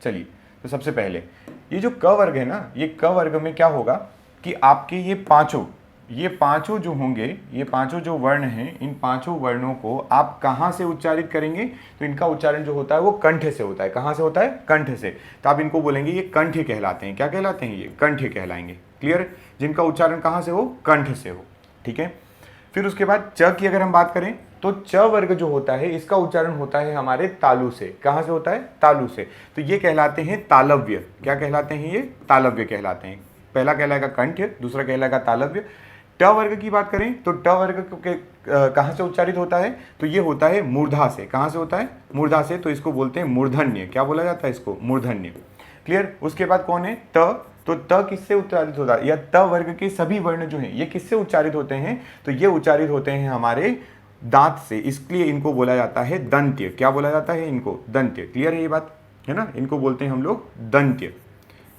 चलिए तो सबसे पहले ये जो क वर्ग है ना, ये क वर्ग में क्या होगा कि आपके ये पांचों ये पांचों जो होंगे, ये पांचों जो वर्ण हैं, इन पांचों वर्णों को आप कहाँ से उच्चारित करेंगे? तो इनका उच्चारण जो होता है वो कंठ से होता है। कहाँ से होता है? कंठ से। तो आप इनको बोलेंगे ये कंठ कहलाते हैं। क्या कहलाते हैं? ये कंठ कहलाएंगे। क्लियर? जिनका उच्चारण कहाँ से हो? कंठ से हो। ठीक है। फिर उसके बाद च की अगर हम बात करें तो च वर्ग जो होता है इसका उच्चारण होता है हमारे तालु से। कहाँ से होता है? तालु से। तो ये कहलाते हैं तालव्य। क्या कहलाते हैं? ये तालव्य कहलाते हैं। पहला कहलाएगा कंठ, दूसरा कहलाएगा तालव्य। ट वर्ग की बात करें तो ट वर्ग के कहाँ से उच्चारित होता है? तो ये होता है मूर्धा से। कहाँ से होता है? मूर्धा से। तो इसको बोलते हैं मूर्धन्य। क्या बोला जाता है इसको? मूर्धन्य। क्लियर? उसके बाद कौन है? त। तो त किससे उच्चारित होता है? या त वर्ग के सभी वर्ण जो हैं ये किससे उच्चारित होते हैं? तो ये उच्चारित होते हैं हमारे दांत से, इसलिए इनको बोला जाता है दंत्य। क्या बोला जाता है इनको? दंत्य। क्लियर है ये बात? है ना? इनको बोलते हैं हम लोग दंत्य।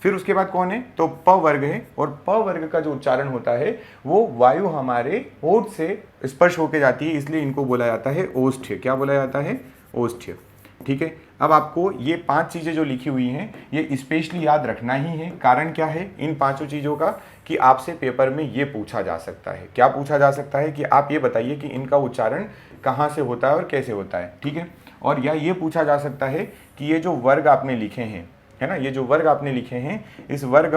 फिर उसके बाद कौन है? तो प वर्ग है, और प वर्ग का जो उच्चारण होता है वो वायु हमारे होठ से स्पर्श होकर जाती है, इसलिए इनको बोला जाता है ओष्ठ्य। क्या बोला जाता है? ओष्ठ्य। ठीक है। अब आपको ये 5 चीज़ें जो लिखी हुई हैं ये स्पेशली याद रखना ही है। कारण क्या है इन पांचों चीज़ों का? कि आपसे पेपर में ये पूछा जा सकता है। क्या पूछा जा सकता है? कि आप ये बताइए कि इनका उच्चारण कहाँ से होता है और कैसे होता है। ठीक है। और या ये पूछा जा सकता है कि ये जो वर्ग आपने लिखे हैं, है ना, ये जो वर्ग आपने लिखे हैं इस वर्ग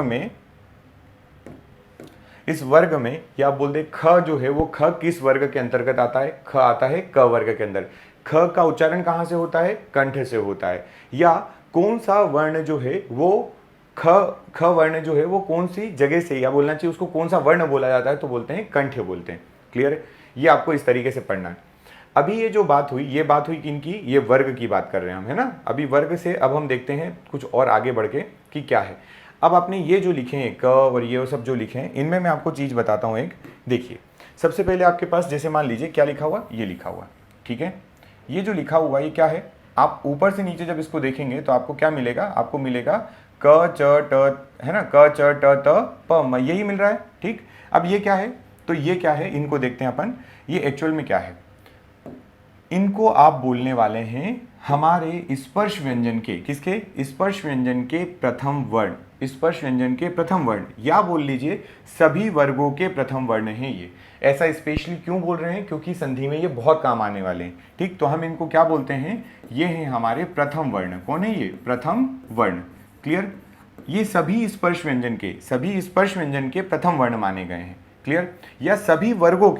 में या आप बोल दे ख जो है वो ख किस वर्ग के अंतर्गत आता है? ख आता है क वर्ग के अंदर। ख का उच्चारण कहाँ से होता है? कंठ से होता है। या कौन सा वर्ण जो है वो ख वर्ण जो है वो कौन सी जगह से, या बोलना चाहिए उसको कौन सा वर्ण बोला जाता है? तो बोलते हैं कंठ बोलते हैं। क्लियर है? ये आपको इस तरीके से पढ़ना है। अभी ये जो बात हुई, ये बात हुई किनकी? ये वर्ग की बात कर रहे हैं हम, है ना। अभी वर्ग से अब हम देखते हैं कुछ और आगे बढ़ के कि क्या है। अब आपने ये जो लिखे हैं क और ये सब जो लिखे हैं इनमें मैं आपको चीज़ बताता हूँ एक। देखिए सबसे पहले आपके पास जैसे मान लीजिए क्या लिखा हुआ? ये लिखा हुआ। ठीक है। ये जो लिखा हुआ ये क्या है? आप ऊपर से नीचे जब इसको देखेंगे तो आपको क्या मिलेगा? आपको मिलेगा क च ट, है ना, क च ट त प म, यही मिल रहा है। ठीक। अब ये क्या है? तो ये क्या है? इनको देखते हैं अपन। ये एक्चुअल में क्या है? इनको आप बोलने वाले हैं हमारे स्पर्श व्यंजन के, किसके? स्पर्श व्यंजन के प्रथम वर्ण। स्पर्श व्यंजन के प्रथम वर्ण, या बोल लीजिए सभी वर्गों के प्रथम वर्ण हैं ये। ऐसा स्पेशली क्यों बोल रहे हैं? क्योंकि संधि में ये बहुत काम आने वाले हैं। ठीक। तो हम इनको क्या बोलते हैं? ये हैं हमारे प्रथम वर्ण। कौन है ये? प्रथम वर्ण। क्लियर? ये सभी स्पर्श व्यंजन के प्रथम वर्ण माने गए हैं। क्लियर? या सभी वर्गों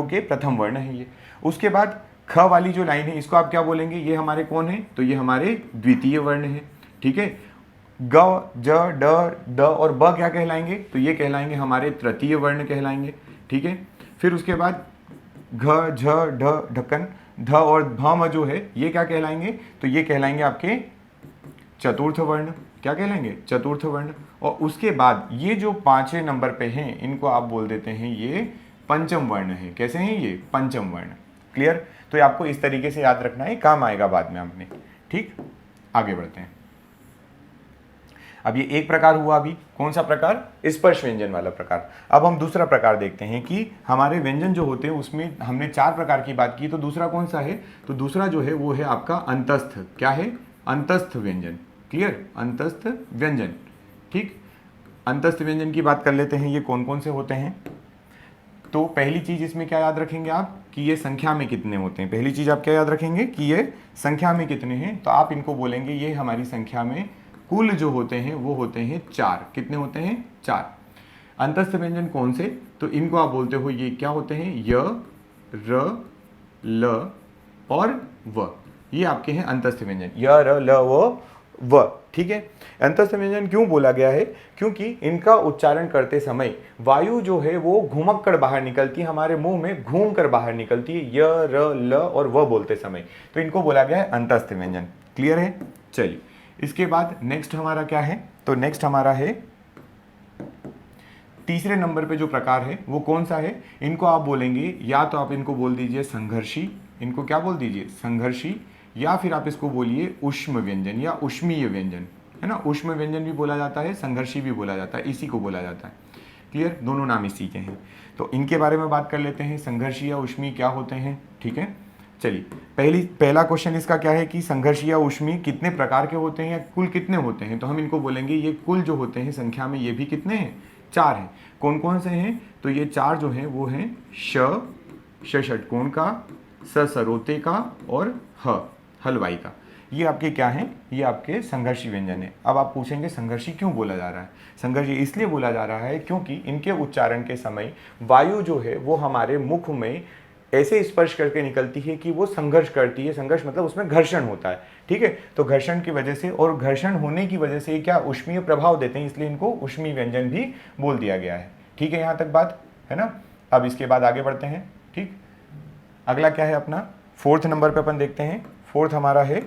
के प्रथम वर्ण है ये। उसके बाद ख वाली जो लाइन है इसको आप क्या बोलेंगे? ये हमारे कौन है? तो ये हमारे द्वितीय वर्ण है। ठीक है। ग, ज, ड, और ब क्या कहलाएंगे? तो ये कहलाएंगे हमारे तृतीय वर्ण कहलाएंगे। ठीक है। फिर उसके बाद घ, झ, ढ, ढक्कन, ध और भम जो है ये क्या कहलाएंगे? तो ये कहलाएंगे आपके चतुर्थ वर्ण। क्या कहलाएंगे? चतुर्थ वर्ण। और उसके बाद ये जो 5वें नंबर पे हैं इनको आप बोल देते हैं ये पंचम वर्ण है। कैसे हैं ये? पंचम वर्ण। क्लियर? तो ये आपको इस तरीके से याद रखना है, काम आएगा बाद में आपने। ठीक। आगे बढ़ते हैं। अब ये एक प्रकार हुआ। अभी कौन सा प्रकार? स्पर्श व्यंजन वाला प्रकार। अब हम दूसरा प्रकार देखते हैं कि हमारे व्यंजन जो होते हैं उसमें हमने 4 प्रकार की बात की, तो दूसरा कौन सा है? तो दूसरा जो है वो है आपका अंतस्थ। क्या है? अंतस्थ व्यंजन। क्लियर? अंतस्थ व्यंजन। ठीक। अंतस्थ व्यंजन की बात कर लेते हैं। ये कौन कौन से होते हैं? तो पहली चीज इसमें क्या याद रखेंगे आप? कि ये संख्या में कितने होते हैं। पहली चीज आप क्या याद रखेंगे? कि ये संख्या में कितने हैं। तो आप इनको बोलेंगे ये हमारी संख्या में कुल जो होते हैं वो होते हैं 4। कितने होते हैं? 4। अंतस्थ व्यंजन कौन से? तो इनको आप बोलते हो ये क्या होते हैं? य, र, ल और व। ये आपके हैं अंतस्थ व्यंजन। य, र, ल, व। ठीक है। अंतस्थ व्यंजन क्यों बोला गया है? क्योंकि इनका उच्चारण करते समय वायु जो है वो घुमक कर बाहर निकलती है, हमारे मुंह में घूम कर बाहर निकलती है, य, र, ल और व बोलते समय। तो इनको बोला गया है अंतस्थ व्यंजन। क्लियर है? चलिए इसके बाद नेक्स्ट हमारा क्या है? तो नेक्स्ट हमारा है तीसरे नंबर पे जो प्रकार है वो कौन सा है? इनको आप बोलेंगे, या तो आप इनको बोल दीजिए संघर्षी। इनको क्या बोल दीजिए? संघर्षी। या फिर आप इसको बोलिए ऊष्म व्यंजन या ऊष्मीय व्यंजन, है ना। ऊष्म व्यंजन भी बोला जाता है, संघर्षी भी बोला जाता है, इसी को बोला जाता है। क्लियर? दोनों नाम इसी के हैं। तो इनके बारे में बात कर लेते हैं। संघर्षी या ऊष्मी क्या होते हैं? ठीक है। चलिए पहला क्वेश्चन इसका क्या है कि संघर्षी या ऊष्मी कितने प्रकार के होते हैं या कुल कितने होते हैं? तो हम इनको बोलेंगे ये कुल जो होते हैं संख्या में ये भी कितने हैं? चार हैं। कौन कौन से हैं? तो ये चार जो हैं वो हैं श षटकोण का, स सरोते का और ह हलवाई का। ये आपके क्या हैं? ये आपके संघर्षी व्यंजन है। अब आप पूछेंगे संघर्षी क्यों बोला जा रहा है? संघर्षी इसलिए बोला जा रहा है क्योंकि इनके उच्चारण के समय वायु जो है वो हमारे मुख में ऐसे स्पर्श करके निकलती है कि वो संघर्ष करती है। संघर्ष मतलब उसमें घर्षण होता है, ठीक है। तो घर्षण की वजह से और घर्षण होने की वजह से क्या ऊष्मीय प्रभाव देते हैं, इसलिए इनको ऊष्मीय व्यंजन भी बोल दिया गया है। ठीक है, यहाँ तक बात है ना। अब इसके बाद आगे बढ़ते हैं। ठीक, अगला क्या है अपना? फोर्थ नंबर पे अपन देखते हैं। फोर्थ हमारा है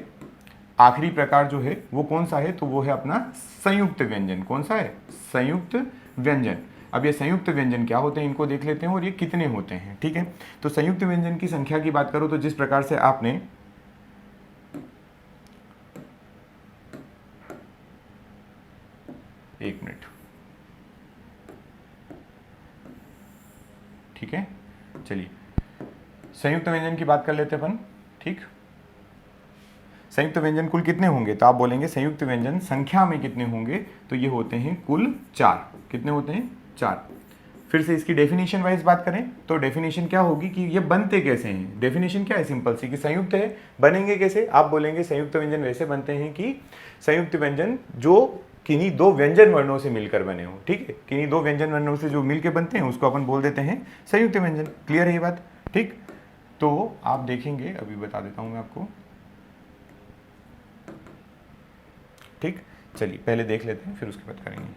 आखिरी प्रकार जो है वो कौन सा है? तो वो है अपना संयुक्त व्यंजन। कौन सा है? संयुक्त व्यंजन। अब ये संयुक्त व्यंजन क्या होते हैं इनको देख लेते हैं और ये कितने होते हैं। ठीक है, तो संयुक्त व्यंजन की संख्या की बात करो तो जिस प्रकार से आपने एक मिनट, ठीक है, चलिए संयुक्त व्यंजन की बात कर लेते हैं अपन। ठीक, संयुक्त व्यंजन कुल कितने होंगे? तो आप बोलेंगे संयुक्त व्यंजन संख्या में कितने होंगे? तो ये होते हैं कुल 4। कितने होते हैं? 4। फिर से इसकी डेफिनेशन वाइज बात करें तो डेफिनेशन क्या होगी कि ये बनते कैसे हैं? डेफिनेशन क्या है? सिंपल सी कि संयुक्त है, बनेंगे कैसे? आप बोलेंगे संयुक्त व्यंजन वैसे बनते हैं कि संयुक्त व्यंजन जो किन्हीं दो व्यंजन वर्णों से मिलकर बने हो। ठीक है, किन्हीं दो व्यंजन वर्णों से जो मिलकर बनते हैं उसको अपन बोल देते हैं संयुक्त व्यंजन। क्लियर है ये बात? ठीक, तो आप देखेंगे, अभी बता देता हूं मैं आपको। ठीक, चलिए पहले देख लेते हैं फिर उसके बाद करेंगे।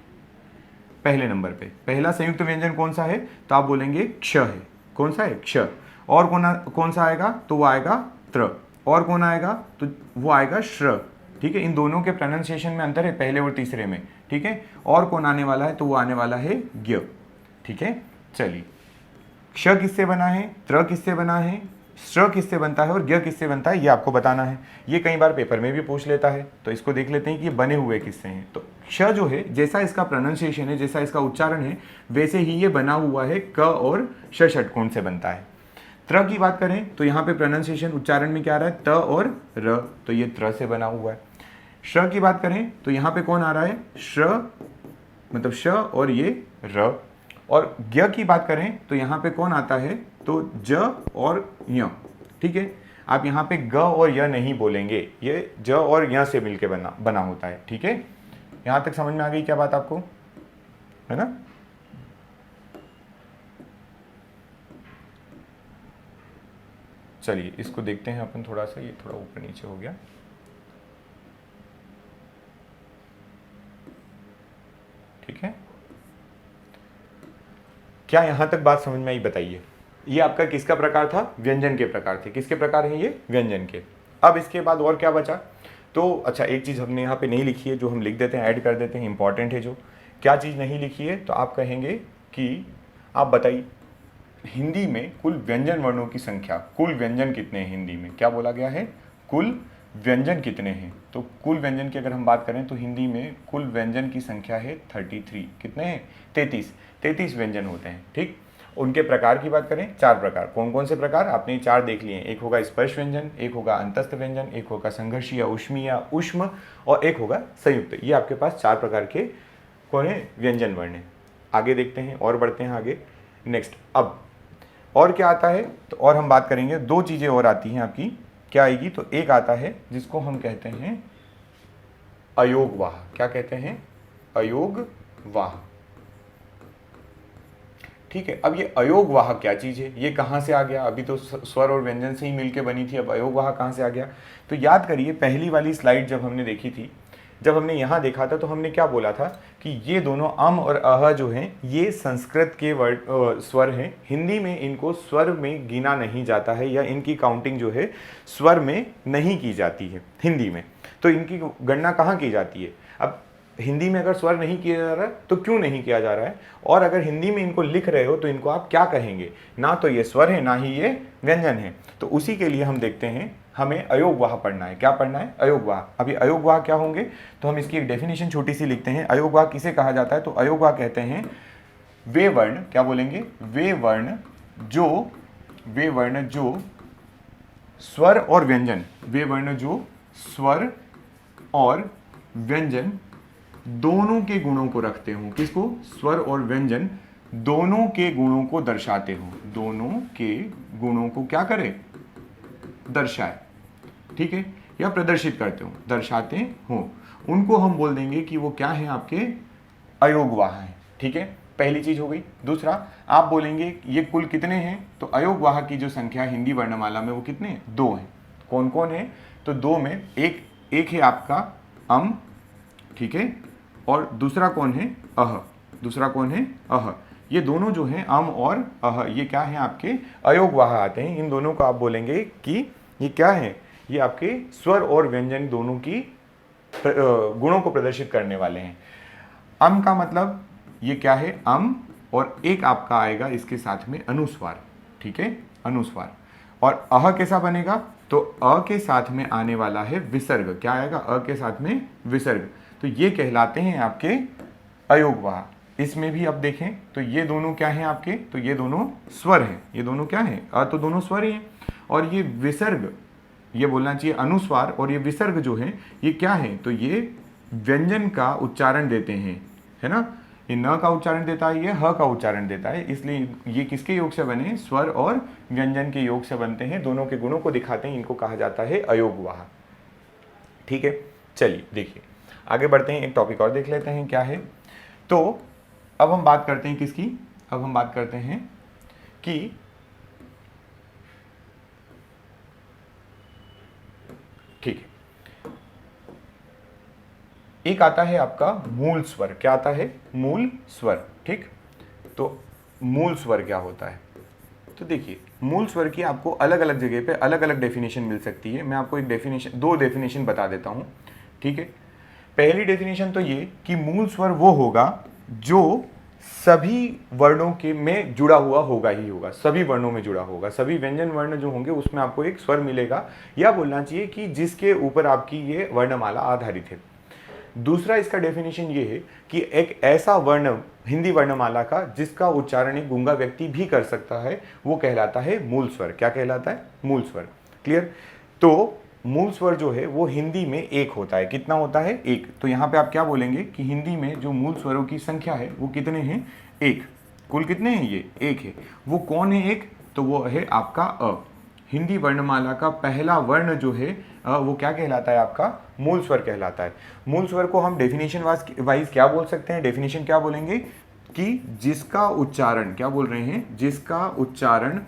पहले नंबर पे पहला संयुक्त व्यंजन कौन सा है? तो आप बोलेंगे क्ष है। कौन सा है? क्ष। और कौन सा आएगा? तो वो आएगा त्र। और कौन आएगा? तो वो आएगा श्र। ठीक है, इन दोनों के प्रोनाउंसिएशन में अंतर है पहले और तीसरे में। ठीक है, और कौन आने वाला है? तो वो आने वाला है ज्ञ। ठीक है, चलिए क्ष किससे बना है, त्र किससे बना है, श्र किससे बनता है और ज्ञ किससे बनता है, ये आपको बताना है। ये कई बार पेपर में भी पूछ लेता है, तो इसको देख लेते हैं कि ये बने हुए किससे हैं। तो क्ष जो है जैसा इसका प्रोनाउंसिएशन है, जैसा इसका उच्चारण है, वैसे ही ये बना हुआ है क और श षटकोण से बनता है। त्र की बात करें तो यहाँ पे प्रोनाउंसिएशन उच्चारण में क्या आ रहा है? त और र, तो ये त्र से बना हुआ है। श्र की बात करें तो यहाँ पे कौन आ रहा है? श्र मतलब श और ये र। और ज्ञ की बात करें तो यहाँ पे कौन आता है? तो ज और य। ठीक है, आप यहाँ पे ग और य नहीं बोलेंगे, ये ज और य से मिलके बना होता है। ठीक है, यहाँ तक समझ में आ गई क्या बात आपको? है ना। चलिए इसको देखते हैं अपन थोड़ा सा, ये थोड़ा ऊपर नीचे हो गया। ठीक है, क्या यहां तक बात समझ में आई? बताइए। ये आपका किसका प्रकार था? व्यंजन के प्रकार थे। किसके प्रकार हैं ये? व्यंजन के। अब इसके बाद और क्या बचा? तो अच्छा, एक चीज हमने यहाँ पे नहीं लिखी है, जो हम लिख देते हैं, ऐड कर देते हैं, इंपॉर्टेंट है जो। क्या चीज नहीं लिखी है? तो आप कहेंगे कि आप बताइए हिंदी में कुल व्यंजन वर्णों की संख्या, कुल व्यंजन कितने हैं हिंदी में? क्या बोला गया है? कुल व्यंजन कितने हैं? तो कुल व्यंजन की अगर हम बात करें तो हिंदी में कुल व्यंजन की संख्या है 33। कितने हैं? 33 व्यंजन होते हैं। ठीक, उनके प्रकार की बात करें, 4 प्रकार। कौन कौन से प्रकार? आपने 4 देख लिए। एक होगा स्पर्श व्यंजन, एक होगा अंतस्थ व्यंजन, एक होगा संघर्षी या ऊष्मीय या ऊष्म, और एक होगा संयुक्त। ये आपके पास 4 प्रकार के कौन है? व्यंजन वर्ण है। आगे देखते हैं और बढ़ते हैं आगे। नेक्स्ट, अब और क्या आता है? तो और हम बात करेंगे, 2 चीजें और आती हैं आपकी। क्या आएगी? तो एक आता है जिसको हम कहते हैं अयोगवाह। क्या कहते हैं? अयोगवाह। ठीक है, अब ये अयोगवाह क्या चीज है? ये कहां से आ गया? अभी तो स्वर और व्यंजन से ही मिलके बनी थी, अब अयोगवाह कहां से आ गया? तो याद करिए पहली वाली स्लाइड जब हमने देखी थी, जब हमने यहाँ देखा था तो हमने क्या बोला था कि ये दोनों अम और अह जो हैं ये संस्कृत के स्वर हैं। हिंदी में इनको स्वर में गिना नहीं जाता है, या इनकी काउंटिंग जो है स्वर में नहीं की जाती है हिंदी में। तो इनकी गणना कहाँ की जाती है? अब हिंदी में अगर स्वर नहीं किया जा रहा है तो क्यों नहीं किया जा रहा है? और अगर हिंदी में इनको लिख रहे हो तो इनको आप क्या कहेंगे? ना तो ये स्वर है, ना ही ये व्यंजन है। तो उसी के लिए हम देखते हैं, हमें अयोगवाह पढ़ना है। क्या पढ़ना है? अयोगवाह। अभी अयोगवाह क्या होंगे? तो हम इसकी एक डेफिनेशन छोटी सी लिखते हैं। अयोगवाह किसे कहा जाता है? तो अयोगवाह कहते हैं वे वर्ण, क्या बोलेंगे? वे वर्ण जो स्वर और व्यंजन, वे वर्ण जो स्वर और व्यंजन दोनों के गुणों को रखते हो। किसको? स्वर और व्यंजन दोनों के गुणों को दर्शाते हो। दोनों के गुणों को क्या करे? दर्शाए, ठीक है, या प्रदर्शित करते हो, दर्शाते हो। उनको हम बोल देंगे कि वो क्या है? आपके अयोगवाह हैं, ठीक है, पहली चीज हो गई। दूसरा, आप बोलेंगे ये कुल कितने हैं? तो अयोगवाह की जो संख्या हिंदी वर्णमाला में वो कितने हैं? 2 हैं। कौन कौन है? तो 2 में एक है आपका अम, ठीक है, और दूसरा कौन है? अह। दूसरा कौन है? अह। ये दोनों जो हैं अम और अह, ये क्या है? आपके अयोगवाह आते हैं। इन दोनों को आप बोलेंगे कि ये क्या है? ये आपके स्वर और व्यंजन दोनों की गुणों को प्रदर्शित करने वाले हैं। अम का मतलब ये क्या है? अम, और एक आपका आएगा इसके साथ में अनुस्वार, ठीक है, अनुस्वार। और अह कैसा बनेगा? तो अ के साथ में आने वाला है विसर्ग। क्या आएगा? अ के साथ में विसर्ग। तो ये कहलाते हैं आपके अयोगवाह। इसमें भी अब देखें तो ये दोनों क्या हैं आपके? तो ये दोनों स्वर हैं। ये दोनों क्या हैं? अ तो दोनों स्वर ही हैं, और ये विसर्ग, ये बोलना चाहिए अनुस्वार, और ये विसर्ग जो है ये क्या है? तो ये व्यंजन का उच्चारण देते हैं, है ना। ये न का उच्चारण देता है, ये ह का उच्चारण देता है, इसलिए ये किसके योग से बने? स्वर और व्यंजन के योग से बनते हैं। दोनों के गुणों को दिखाते हैं, इनको कहा जाता है अयोगवाह, ठीक है। चलिए देखिए आगे बढ़ते हैं, एक टॉपिक और देख लेते हैं क्या है। तो अब हम बात करते हैं किसकी? अब हम बात करते हैं कि ठीक है, एक आता है आपका मूल स्वर। क्या आता है? मूल स्वर, ठीक। तो मूल स्वर क्या होता है? तो देखिए मूल स्वर की आपको अलग अलग जगह पे अलग अलग डेफिनेशन मिल सकती है। मैं आपको एक डेफिनेशन, 2 डेफिनेशन बता देता हूं, ठीक है। पहली डेफिनेशन तो ये कि मूल स्वर वो होगा जो सभी वर्णों के में जुड़ा हुआ होगा ही होगा, सभी वर्णों में जुड़ा होगा, सभी व्यंजन वर्ण जो होंगे उसमें आपको एक स्वर मिलेगा, या बोलना चाहिए कि जिसके ऊपर आपकी ये वर्णमाला आधारित है। दूसरा इसका डेफिनेशन ये है कि एक ऐसा वर्ण हिंदी वर्णमाला का जिसका उच्चारण एक गूंगा व्यक्ति भी कर सकता है, वो कहलाता है मूल स्वर। क्या कहलाता है? मूल स्वर। क्लियर? तो मूल स्वर जो है वो हिंदी में एक होता है। कितना होता है? एक। तो यहाँ पे आप क्या बोलेंगे कि हिंदी में जो मूल स्वरों की संख्या है वो कितने हैं? एक। कुल कितने हैं? ये एक है। वो कौन है एक? तो वो है आपका अ। हिंदी वर्णमाला का पहला वर्ण जो है वो क्या कहलाता है? आपका मूल स्वर कहलाता है। मूल स्वर को हम डेफिनेशन वाइज क्या बोल सकते हैं? डेफिनेशन क्या बोलेंगे कि जिसका उच्चारण, क्या बोल रहे हैं? जिसका उच्चारण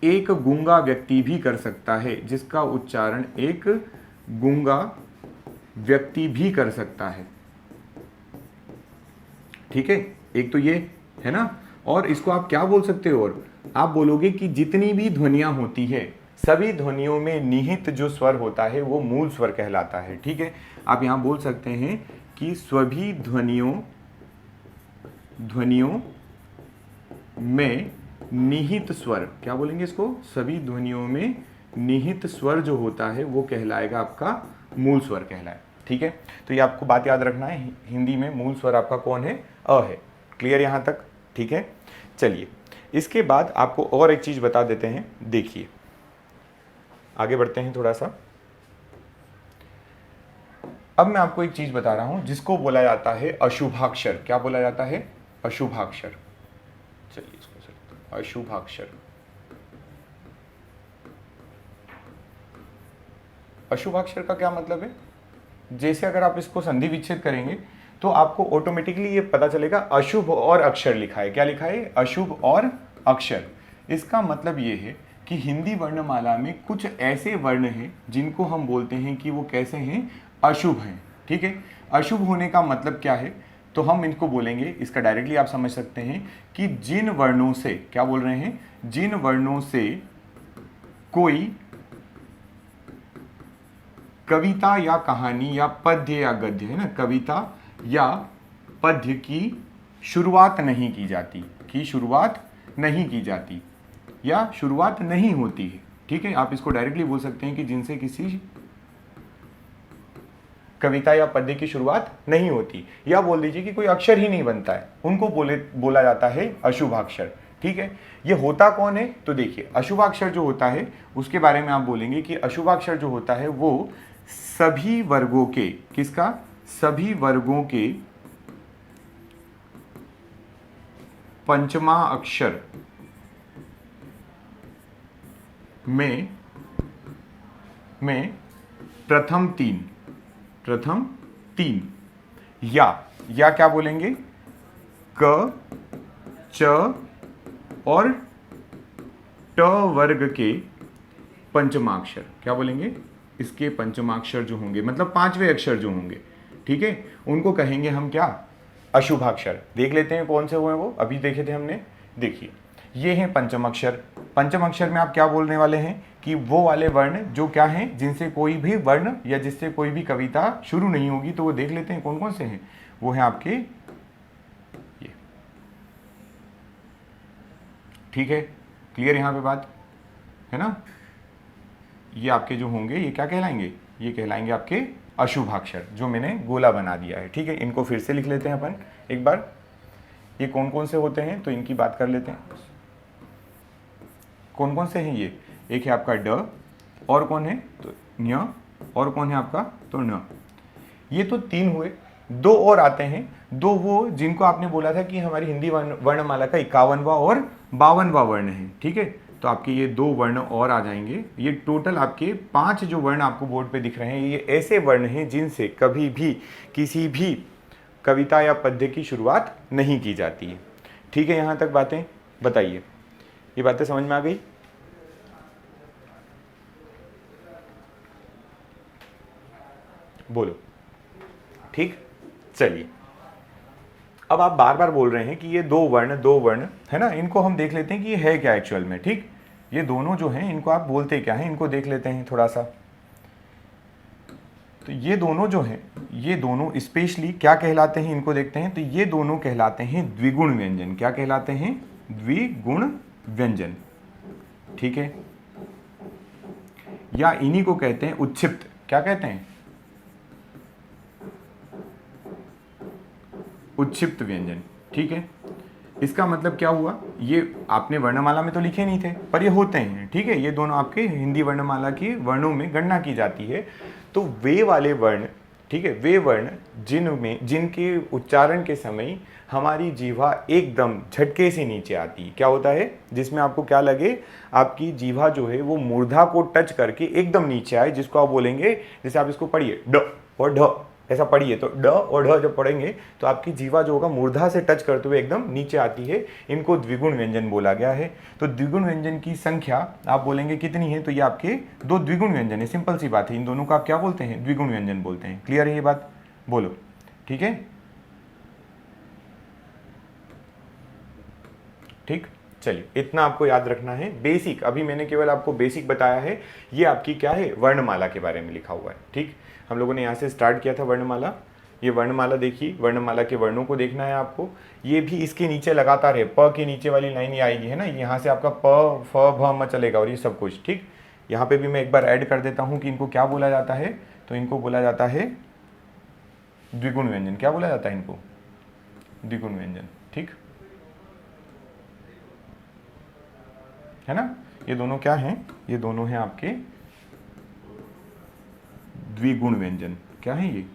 एक गूंगा व्यक्ति भी कर सकता है। जिसका उच्चारण एक गूंगा व्यक्ति भी कर सकता है, ठीक है। एक तो ये है ना, और इसको आप क्या बोल सकते हो? और आप बोलोगे कि जितनी भी ध्वनियां होती है सभी ध्वनियों में निहित जो स्वर होता है वो मूल स्वर कहलाता है, ठीक है। आप यहां बोल सकते हैं कि सभी ध्वनियों में निहित स्वर, क्या बोलेंगे इसको? सभी ध्वनियों में निहित स्वर जो होता है वो कहलाएगा आपका मूल स्वर कहलाए, ठीक है। तो ये आपको बात याद रखना है, हिंदी में मूल स्वर आपका कौन है? अ है। क्लियर यहां तक? ठीक है। चलिए इसके बाद आपको और एक चीज बता देते हैं। देखिए आगे बढ़ते हैं थोड़ा सा। अब मैं आपको एक चीज बता रहा हूं जिसको बोला जाता है अशुभाक्षर। क्या बोला जाता है? अशुभाक्षर। चलिए इसको अशुभाक्षर। अशुभाक्षर का क्या मतलब है? जैसे अगर आप इसको संधि विच्छेद करेंगे तो आपको ऑटोमेटिकली ये पता चलेगा अशुभ और अक्षर लिखा है। क्या लिखा है? अशुभ और अक्षर। इसका मतलब ये है कि हिंदी वर्णमाला में कुछ ऐसे वर्ण हैं जिनको हम बोलते हैं कि वो कैसे हैं? अशुभ हैं, ठीक है। अशुभ होने का मतलब क्या है? तो हम इनको बोलेंगे, इसका डायरेक्टली आप समझ सकते हैं कि जिन वर्णों से, क्या बोल रहे हैं? जिन वर्णों से कोई कविता या कहानी या पद्य या गद्य, है ना, कविता या पद्य की शुरुआत नहीं की जाती, या शुरुआत नहीं होती है, ठीक है। आप इसको डायरेक्टली बोल सकते हैं कि जिनसे किसी कविता या पद्य की शुरुआत नहीं होती, या बोल दीजिए कि कोई अक्षर ही नहीं बनता है, उनको बोला जाता है अशुभाक्षर, ठीक है। ये होता कौन है? तो देखिए अशुभाक्षर जो होता है उसके बारे में आप बोलेंगे कि अशुभाक्षर जो होता है वो सभी वर्गों के, किसका? सभी वर्गों के पंचमा अक्षर में प्रथम तीन या क्या बोलेंगे, क, च और ट वर्ग के पंचमाक्षर, क्या बोलेंगे, इसके पंचमाक्षर जो होंगे मतलब पांचवें अक्षर जो होंगे, ठीक है, उनको कहेंगे हम क्या, अशुभाक्षर। देख लेते हैं कौन से हुए वो, अभी देखे थे हमने। देखिए ये हैं पंचम अक्षर। पंचम अक्षर में आप क्या बोलने वाले हैं कि वो वाले वर्ण जो क्या हैं, जिनसे कोई भी वर्ण या जिससे कोई भी कविता शुरू नहीं होगी। तो वो देख लेते हैं कौन कौन से हैं। वो हैं आपके ये, ठीक है, क्लियर यहाँ पे बात है ना। ये आपके जो होंगे ये क्या कहलाएंगे, ये कहलाएंगे आपके अशुभाक्षर, जो मैंने गोला बना दिया है, ठीक है। इनको फिर से लिख लेते हैं अपन एक बार। ये कौन कौन से होते हैं तो इनकी बात कर लेते हैं। कौन कौन से हैं ये, एक है आपका ड, और कौन है तो न्य, और कौन है आपका तो न। ये तो तीन हुए। दो और आते हैं, दो वो जिनको आपने बोला था कि हमारी हिंदी वर्णमाला का 51वां और 52वां वर्ण है, ठीक है। तो आपके ये दो वर्ण और आ जाएंगे। ये टोटल आपके 5 जो वर्ण आपको बोर्ड पे दिख रहे हैं, ये ऐसे वर्ण हैं जिनसे कभी भी किसी भी कविता या पद्य की शुरुआत नहीं की जाती है, ठीक है। यहाँ तक बातें बताइए, ये बातें समझ में आ गई। बोलो, ठीक। चलिए, अब आप बार बार बोल रहे हैं कि ये दो वर्ण है ना, इनको हम देख लेते हैं कि ये है क्या एक्चुअल में, ठीक। ये दोनों जो हैं इनको आप बोलते क्या हैं, इनको देख लेते हैं थोड़ा सा। तो ये दोनों जो हैं, ये दोनों स्पेशली क्या कहलाते हैं, इनको देखते हैं। तो ये दोनों कहलाते हैं द्विगुण व्यंजन। क्या कहलाते हैं, द्विगुण व्यंजन, ठीक है। या इन्हीं को कहते हैं उच्छिप्त। क्या कहते हैं, उच्छिप्त व्यंजन, ठीक है। इसका मतलब क्या हुआ, ये आपने वर्णमाला में तो लिखे नहीं थे पर ये होते हैं, ठीक है। ये दोनों आपके हिंदी वर्णमाला के वर्णों में गणना की जाती है। तो वे वाले वर्ण, ठीक है, वे वर्ण जिनके उच्चारण के समय हमारी जीवा एकदम झटके से नीचे आती है। क्या होता है, जिसमें आपको क्या लगे, आपकी जीवा जो है वो मूर्धा को टच करके एकदम नीचे आए, जिसको आप बोलेंगे, जैसे आप इसको पढ़िए ड और ढ, ऐसा पढ़िए। तो ड और ढ जब पढ़ेंगे तो आपकी जीवा जो होगा मूर्धा से टच करते हुए एकदम नीचे आती है। इनको द्विगुण व्यंजन बोला गया है। तो द्विगुण व्यंजन की संख्या आप बोलेंगे कितनी है, तो ये आपके दो द्विगुण व्यंजन है। सिंपल सी बात है, इन दोनों का आप क्या बोलते हैं, द्विगुण व्यंजन बोलते हैं। क्लियर है ये बात, बोलो, ठीक है, ठीक। चलिए, इतना आपको याद रखना है बेसिक। अभी मैंने केवल आपको बेसिक बताया है। ये आपकी क्या है, वर्णमाला के बारे में लिखा हुआ है, ठीक। हम लोगों ने यहाँ से स्टार्ट किया था वर्णमाला। ये वर्णमाला देखिए, वर्णमाला के वर्णों को देखना है आपको। ये भी इसके नीचे लगातार है, प के नीचे वाली लाइन ये आएगी, है ना। यहाँ से आपका प फ भ म चलेगा और ये सब कुछ, ठीक। यहाँ पे भी मैं एक बार ऐड कर देता हूँ कि इनको क्या बोला जाता है। तो इनको बोला जाता है द्विगुण व्यंजन। क्या बोला जाता है इनको, द्विगुण व्यंजन, ठीक है ना। ये दोनों क्या हैं, ये दोनों हैं आपके द्विगुण व्यंजन। क्या है ये,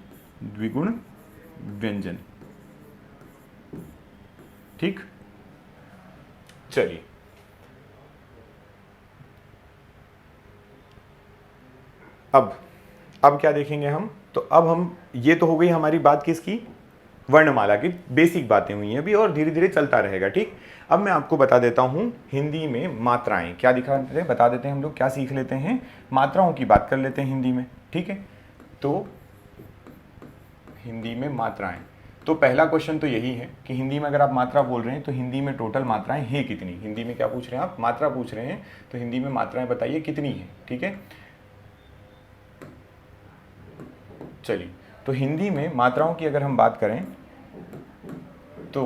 द्विगुण व्यंजन, ठीक। चलिए, अब क्या देखेंगे हम, तो अब हम, ये तो हो गई हमारी बात किसकी, वर्णमाला की बेसिक बातें हुई हैं अभी, और धीरे धीरे चलता रहेगा, ठीक। अब मैं आपको बता देता हूं हिंदी में मात्राएं क्या दिखाते हैं, बता देते हैं। हम लोग क्या सीख लेते हैं, मात्राओं की बात कर लेते हैं हिंदी में, ठीक है। तो हिंदी में मात्राएं, तो पहला क्वेश्चन तो यही है कि हिंदी में अगर आप मात्रा बोल रहे हैं तो हिंदी में टोटल मात्राएं हैं कितनी। हिंदी में क्या पूछ रहे हैं आप, मात्रा पूछ रहे हैं, तो हिंदी में मात्राएं बताइए कितनी है, ठीक है। चलिए, तो हिंदी में मात्राओं की अगर हम बात करें तो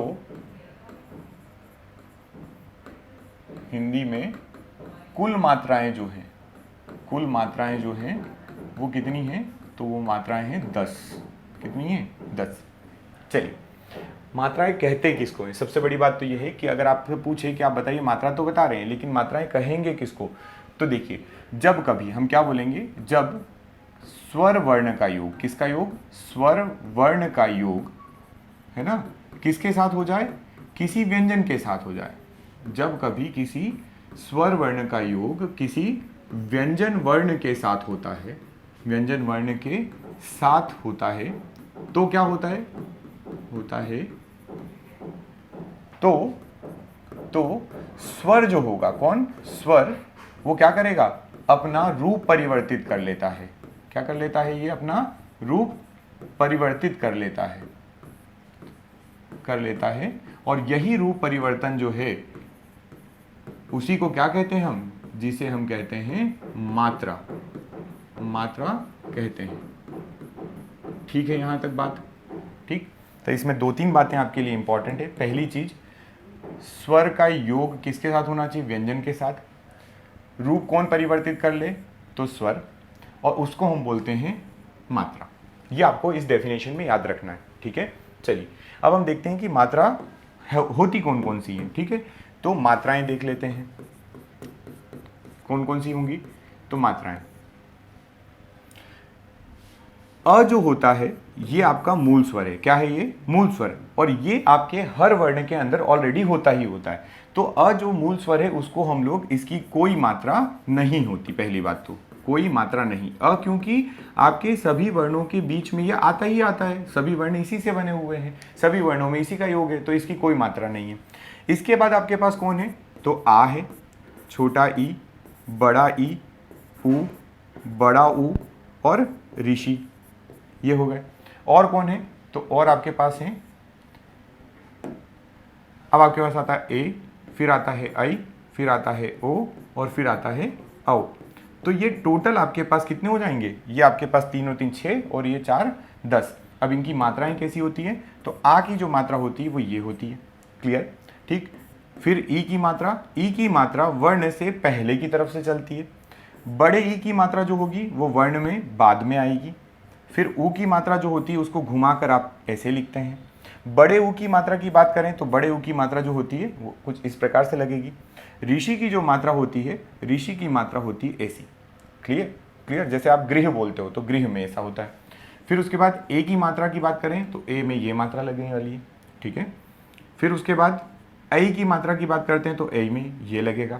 हिंदी में कुल मात्राएं जो हैं, कुल मात्राएं जो हैं वो कितनी हैं, तो वो मात्राएं हैं 10। कितनी हैं, 10। चलिए, मात्राएं कहते किसको हैं, सबसे बड़ी बात तो ये है कि अगर आपसे पूछे कि आप बताइए मात्रा तो बता रहे हैं लेकिन मात्राएं कहेंगे किसको, तो देखिए, जब कभी हम क्या बोलेंगे, जब स्वर वर्ण का योग, किसका योग? स्वर वर्ण का योग, है ना, किसके साथ हो जाए? किसी व्यंजन के साथ हो जाए। जब कभी किसी स्वर वर्ण का योग किसी व्यंजन वर्ण के साथ होता है, व्यंजन वर्ण के साथ होता है, तो क्या होता है? होता है तो स्वर जो होगा, कौन? स्वर, वो क्या करेगा? अपना रूप परिवर्तित कर लेता है। क्या कर लेता है? ये अपना रूप परिवर्तित कर लेता है और यही रूप परिवर्तन जो है उसी को क्या कहते हैं हम? जिसे हम कहते हैं मात्रा, मात्रा कहते हैं। ठीक है, यहां तक बात ठीक? तो इसमें 2-3 बातें आपके लिए इंपॉर्टेंट है। पहली चीज, स्वर का योग किसके साथ होना चाहिए? व्यंजन के साथ। रूप कौन परिवर्तित कर ले? तो स्वर, और उसको हम बोलते हैं मात्रा। ये आपको इस डेफिनेशन में याद रखना है। ठीक है, चलिए अब हम देखते हैं कि मात्रा होती कौन कौन सी है। ठीक है, तो मात्राएं देख लेते हैं कौन कौन सी होंगी। तो मात्राएं, अ जो होता है ये आपका मूल स्वर है। क्या है ये? मूल स्वर, और ये आपके हर वर्ण के अंदर ऑलरेडी होता ही होता है। तो अ जो मूल स्वर है उसको हम लोग, इसकी कोई मात्रा नहीं होती। पहली बात तो कोई मात्रा नहीं अ, क्योंकि आपके सभी वर्णों के बीच में ये आता ही आता है। सभी वर्ण इसी से बने हुए हैं, सभी वर्णों में इसी का योग है, तो इसकी कोई मात्रा नहीं है। इसके बाद आपके पास कौन है? तो आ है, छोटा ई, बड़ा ई, ऊ, बड़ा ऊ और ऋषि, ये हो गए। और कौन है? तो और आपके पास है, अब आपके पास आता है ए, फिर आता है आई, फिर आता है ओ और फिर आता है औ। तो ये टोटल आपके पास कितने हो जाएंगे? ये आपके पास 3 और 3 6 और ये 4 10। अब इनकी मात्राएं कैसी होती है? तो आ की जो मात्रा होती है वो ये होती है। क्लियर? ठीक। फिर ई की मात्रा, ई की मात्रा वर्ण से पहले की तरफ से चलती है। बड़े ई की मात्रा जो होगी वो वर्ण में बाद में आएगी। फिर ऊ की मात्रा जो होती है उसको घुमाकर आप ऐसे लिखते हैं। बड़े ऊ की मात्रा की बात करें तो बड़े ऊ की मात्रा जो होती है वो कुछ इस प्रकार से लगेगी। ऋषि की जो मात्रा होती है, ऋषि की मात्रा होती है ऐसी। क्लियर? क्लियर? जैसे आप गृह बोलते हो तो गृह में ऐसा होता है। फिर उसके बाद ए की मात्रा की बात करें तो ए में ये मात्रा लगने वाली है। ठीक है। फिर उसके बाद ऐ की मात्रा की बात करते हैं तो ऐ में ये लगेगा।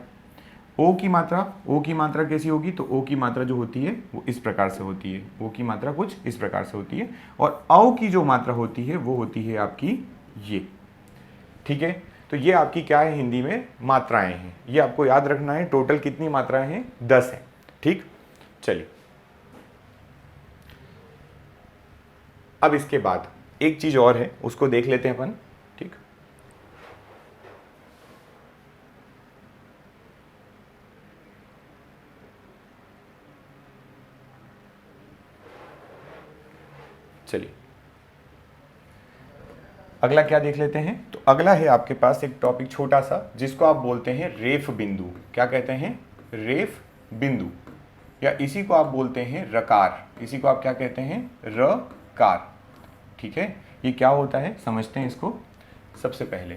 ओ की मात्रा कैसी होगी? तो ओ की मात्रा जो होती है वो इस प्रकार से होती है। ओ की मात्रा कुछ इस प्रकार से होती है। और औ की जो मात्रा होती है वो होती है आपकी ये। ठीक है, तो ये आपकी क्या है? हिंदी में मात्राएं हैं। ये आपको याद रखना है। टोटल कितनी मात्राएं हैं? 10 है। ठीक, चलिए अब इसके बाद एक चीज और है, उसको देख लेते हैं अपन। ठीक, चलिए अगला क्या देख लेते हैं। तो अगला है आपके पास एक टॉपिक छोटा सा जिसको आप बोलते हैं रेफ बिंदु। क्या कहते हैं? रेफ बिंदु, या इसी को आप बोलते हैं रकार। इसी को आप क्या कहते हैं? रकार। ठीक है, ये क्या होता है समझते हैं इसको। सबसे पहले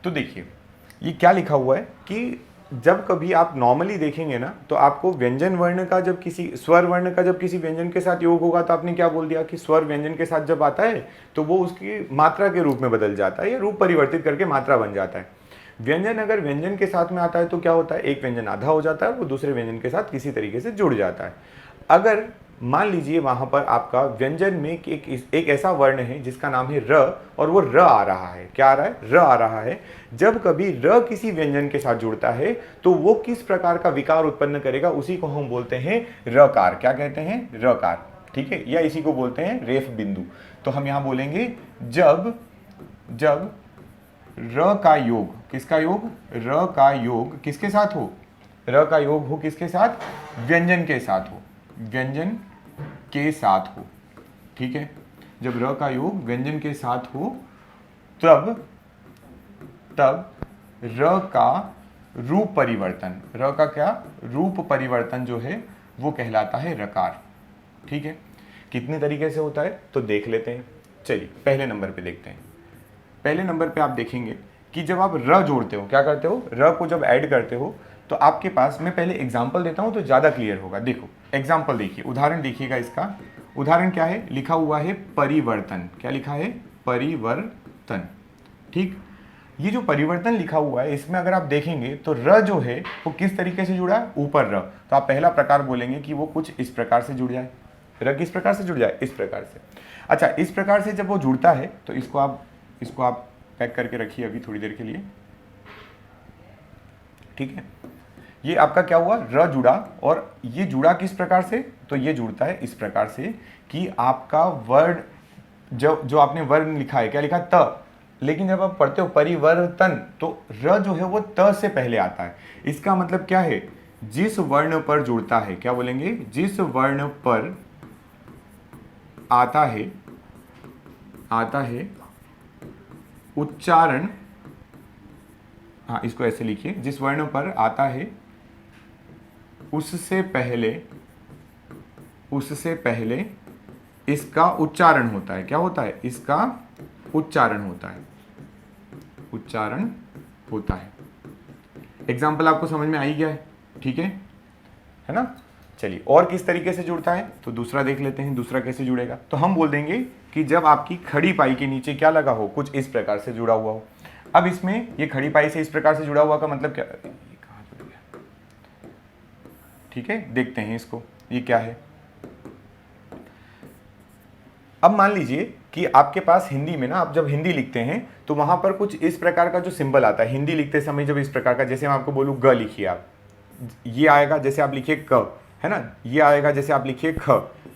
तो देखिए ये क्या लिखा हुआ है कि जब कभी आप नॉर्मली देखेंगे ना तो आपको व्यंजन वर्ण का जब किसी स्वर वर्ण का जब किसी व्यंजन के साथ योग होगा तो आपने क्या बोल दिया कि स्वर व्यंजन के साथ जब आता है तो वो उसकी मात्रा के रूप में बदल जाता है या रूप परिवर्तित करके मात्रा बन जाता है। व्यंजन अगर व्यंजन के साथ में आता है तो क्या होता है? एक व्यंजन आधा हो जाता है, वो दूसरे व्यंजन के साथ किसी तरीके से जुड़ जाता है। अगर मान लीजिए वहां पर आपका व्यंजन में एक ऐसा वर्ण है जिसका नाम है र, और वो र आ रहा है। क्या आ रहा है? र आ रहा है। जब कभी र किसी व्यंजन के साथ जुड़ता है तो वो किस प्रकार का विकार उत्पन्न करेगा, उसी को हम बोलते हैं रकार। क्या कहते हैं? रकार। ठीक है, या इसी को बोलते हैं रेफ बिंदु। तो हम यहां बोलेंगे जब र का योग, किसका योग? र का योग किसके साथ हो? र का योग हो किसके साथ? व्यंजन के साथ हो। व्यंजन के साथ हो। ठीक है, जब र का योग व्यंजन के साथ हो तब र का रूप परिवर्तन, र का क्या? रूप परिवर्तन जो है वो कहलाता है रकार। ठीक है, कितने तरीके से होता है तो देख लेते हैं। चलिए पहले नंबर पे देखते हैं। पहले नंबर पे आप देखेंगे कि जब आप र जोड़ते हो, क्या करते हो, र को जब ऐड करते हो तो आपके पास, मैं पहले एग्जाम्पल देता हूं तो ज़्यादा क्लियर होगा। देखो एग्जाम्पल देखिए, उदाहरण देखिएगा इसका। उदाहरण क्या है, लिखा हुआ है परिवर्तन। क्या लिखा है, परिवर्तन। ठीक, ये जो परिवर्तन लिखा हुआ है इसमें अगर आप देखेंगे तो र जो है वो किस तरीके से जुड़ा है, ऊपर र। तो आप पहला प्रकार बोलेंगे कि वो कुछ इस प्रकार से जुड़ जाए। र किस प्रकार से जुड़ जाए, इस प्रकार से। अच्छा, इस प्रकार से जब वो जुड़ता है तो इसको आप पैक करके रखिए अभी थोड़ी देर के लिए। ठीक है, ये आपका क्या हुआ, र जुड़ा। और ये जुड़ा किस प्रकार से, तो ये जुड़ता है इस प्रकार से कि आपका वर्ड जो आपने वर्ण लिखा है, क्या लिखा, त, लेकिन जब आप पढ़ते हो परिवर्तन तो र जो है वो त से पहले आता है। इसका मतलब क्या है, जिस वर्ण पर जुड़ता है, क्या बोलेंगे, जिस वर्ण पर आता है उच्चारण, हाँ इसको ऐसे लिखिए, जिस वर्ण पर आता है उससे पहले इसका उच्चारण होता है। क्या होता है, इसका उच्चारण होता है। एग्जाम्पल आपको समझ में आ ही गया है, ठीक है ना। चलिए, और किस तरीके से जुड़ता है तो दूसरा देख लेते हैं, दूसरा कैसे जुड़ेगा। तो हम बोल देंगे कि जब आपकी खड़ी पाई के नीचे क्या लगा हो, कुछ इस प्रकार से जुड़ा हुआ हो। अब इसमें ये खड़ी पाई से इस प्रकार से जुड़ा हुआ का मतलब क्या, ये कहाँ जुड़ गया, ठीक है, देखते हैं इसको, ये क्या है। अब मान लीजिए कि आपके पास हिंदी में ना, आप जब हिंदी लिखते हैं तो वहां पर कुछ इस प्रकार का जो सिंबल आता है हिंदी लिखते समय, जब इस प्रकार का, जैसे मैं आपको बोलूँ ग लिखिए आप, ये आएगा जैसे आप लिखिए क, है ना, ये आएगा जैसे आप लिखिए ख।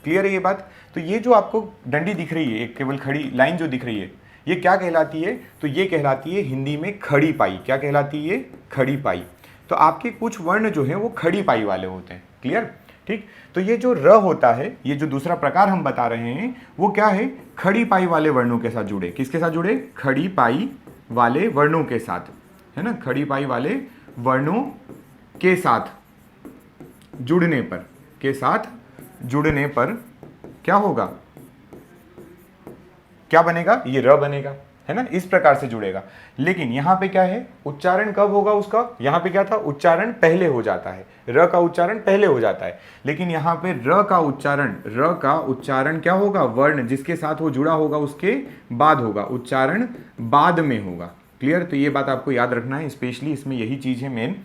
क्लियर है ये बात। तो ये जो आपको डंडी दिख रही है, एक केवल खड़ी लाइन जो दिख रही है, ये क्या कहलाती है, तो ये कहलाती है हिंदी में खड़ी पाई। क्या कहलाती है, खड़ी पाई। तो आपके कुछ वर्ण जो है वो खड़ी पाई वाले होते हैं। क्लियर, ठीक। तो ये जो र होता है, ये जो दूसरा प्रकार हम बता रहे हैं वो क्या है, खड़ी पाई वाले वर्णों के साथ जुड़े। किसके साथ जुड़े, खड़ी पाई वाले वर्णों के साथ, है ना, खड़ी पाई वाले वर्णों के साथ जुड़ने पर क्या होगा, क्या बनेगा, ये र बनेगा, है ना, इस प्रकार से जुड़ेगा। लेकिन यहां पे क्या है, उच्चारण कब होगा उसका, यहां पे क्या था, उच्चारण पहले हो जाता है, र का उच्चारण पहले हो जाता है। लेकिन यहां पे र का उच्चारण क्या होगा, वर्ण जिसके साथ वो जुड़ा होगा उसके बाद होगा, उच्चारण बाद में होगा। क्लियर। तो ये बात आपको याद रखना है, स्पेशली इसमें यही चीज है मेन।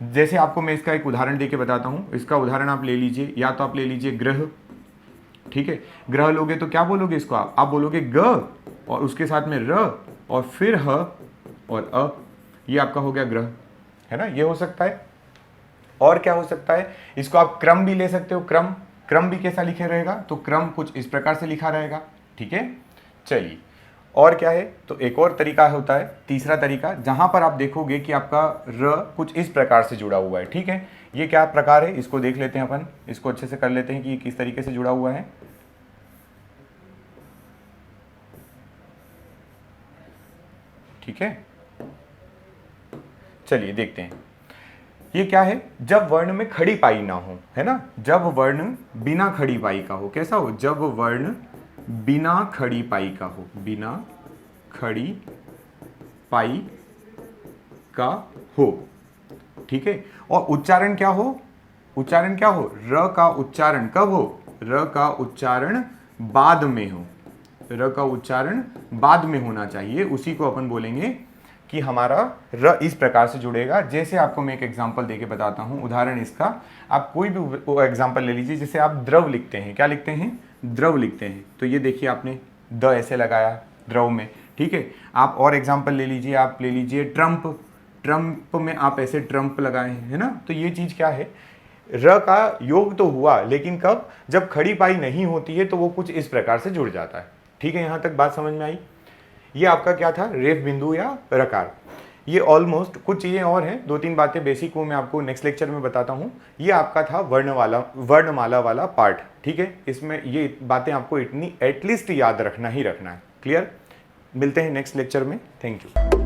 जैसे आपको मैं इसका एक उदाहरण देके बताता हूं। इसका उदाहरण आप ले लीजिए, या तो आप ले लीजिए ग्रह, ठीक है, ग्रह लोगे तो क्या बोलोगे इसको, आप बोलोगे ग और उसके साथ में र और फिर ह और अ, ये आपका हो गया ग्रह, है ना। ये हो सकता है। और क्या हो सकता है, इसको आप क्रम भी ले सकते हो। क्रम भी कैसा लिखे रहेगा, तो क्रम कुछ इस प्रकार से लिखा रहेगा, ठीक है। चलिए, और क्या है, तो एक और तरीका होता है, तीसरा तरीका, जहां पर आप देखोगे कि आपका र कुछ इस प्रकार से जुड़ा हुआ है, ठीक है। ये क्या प्रकार है, इसको देख लेते हैं अपन, इसको अच्छे से कर लेते हैं कि ये किस तरीके से जुड़ा हुआ है। ठीक है, चलिए देखते हैं ये क्या है। जब वर्ण में खड़ी पाई ना हो, है ना, जब वर्ण बिना खड़ी पाई का हो, कैसा हो, जब वर्ण बिना खड़ी पाई का हो, बिना खड़ी पाई का हो, ठीक है। और उच्चारण क्या हो, र का उच्चारण कब हो, र का उच्चारण बाद में हो, र का उच्चारण बाद में होना चाहिए। उसी को अपन बोलेंगे कि हमारा र इस प्रकार से जुड़ेगा। जैसे आपको मैं एक एग्जांपल देके बताता हूं, उदाहरण इसका, आप कोई भी एग्जांपल ले लीजिए। जैसे आप द्रव लिखते हैं, क्या लिखते हैं, द्रव लिखते हैं, तो ये देखिए आपने द ऐसे लगाया द्रव में, ठीक है। आप और एग्जांपल ले लीजिए, आप ले लीजिए ट्रम्प में आप ऐसे ट्रम्प लगाए हैं, है ना। तो ये चीज क्या है, र का योग तो हुआ, लेकिन कब, जब खड़ी पाई नहीं होती है तो वो कुछ इस प्रकार से जुड़ जाता है। ठीक है, यहां तक बात समझ में आई। ये आपका क्या था, रेफ बिंदु या रकार। ये ऑलमोस्ट, कुछ चीजें और हैं, 2-3 बातें बेसिक वो मैं आपको नेक्स्ट लेक्चर में बताता हूँ। ये आपका था वर्णमाला वाला पार्ट, ठीक है। इसमें ये बातें आपको इतनी एटलीस्ट याद रखना ही रखना है। क्लियर। मिलते हैं नेक्स्ट लेक्चर में। Thank you.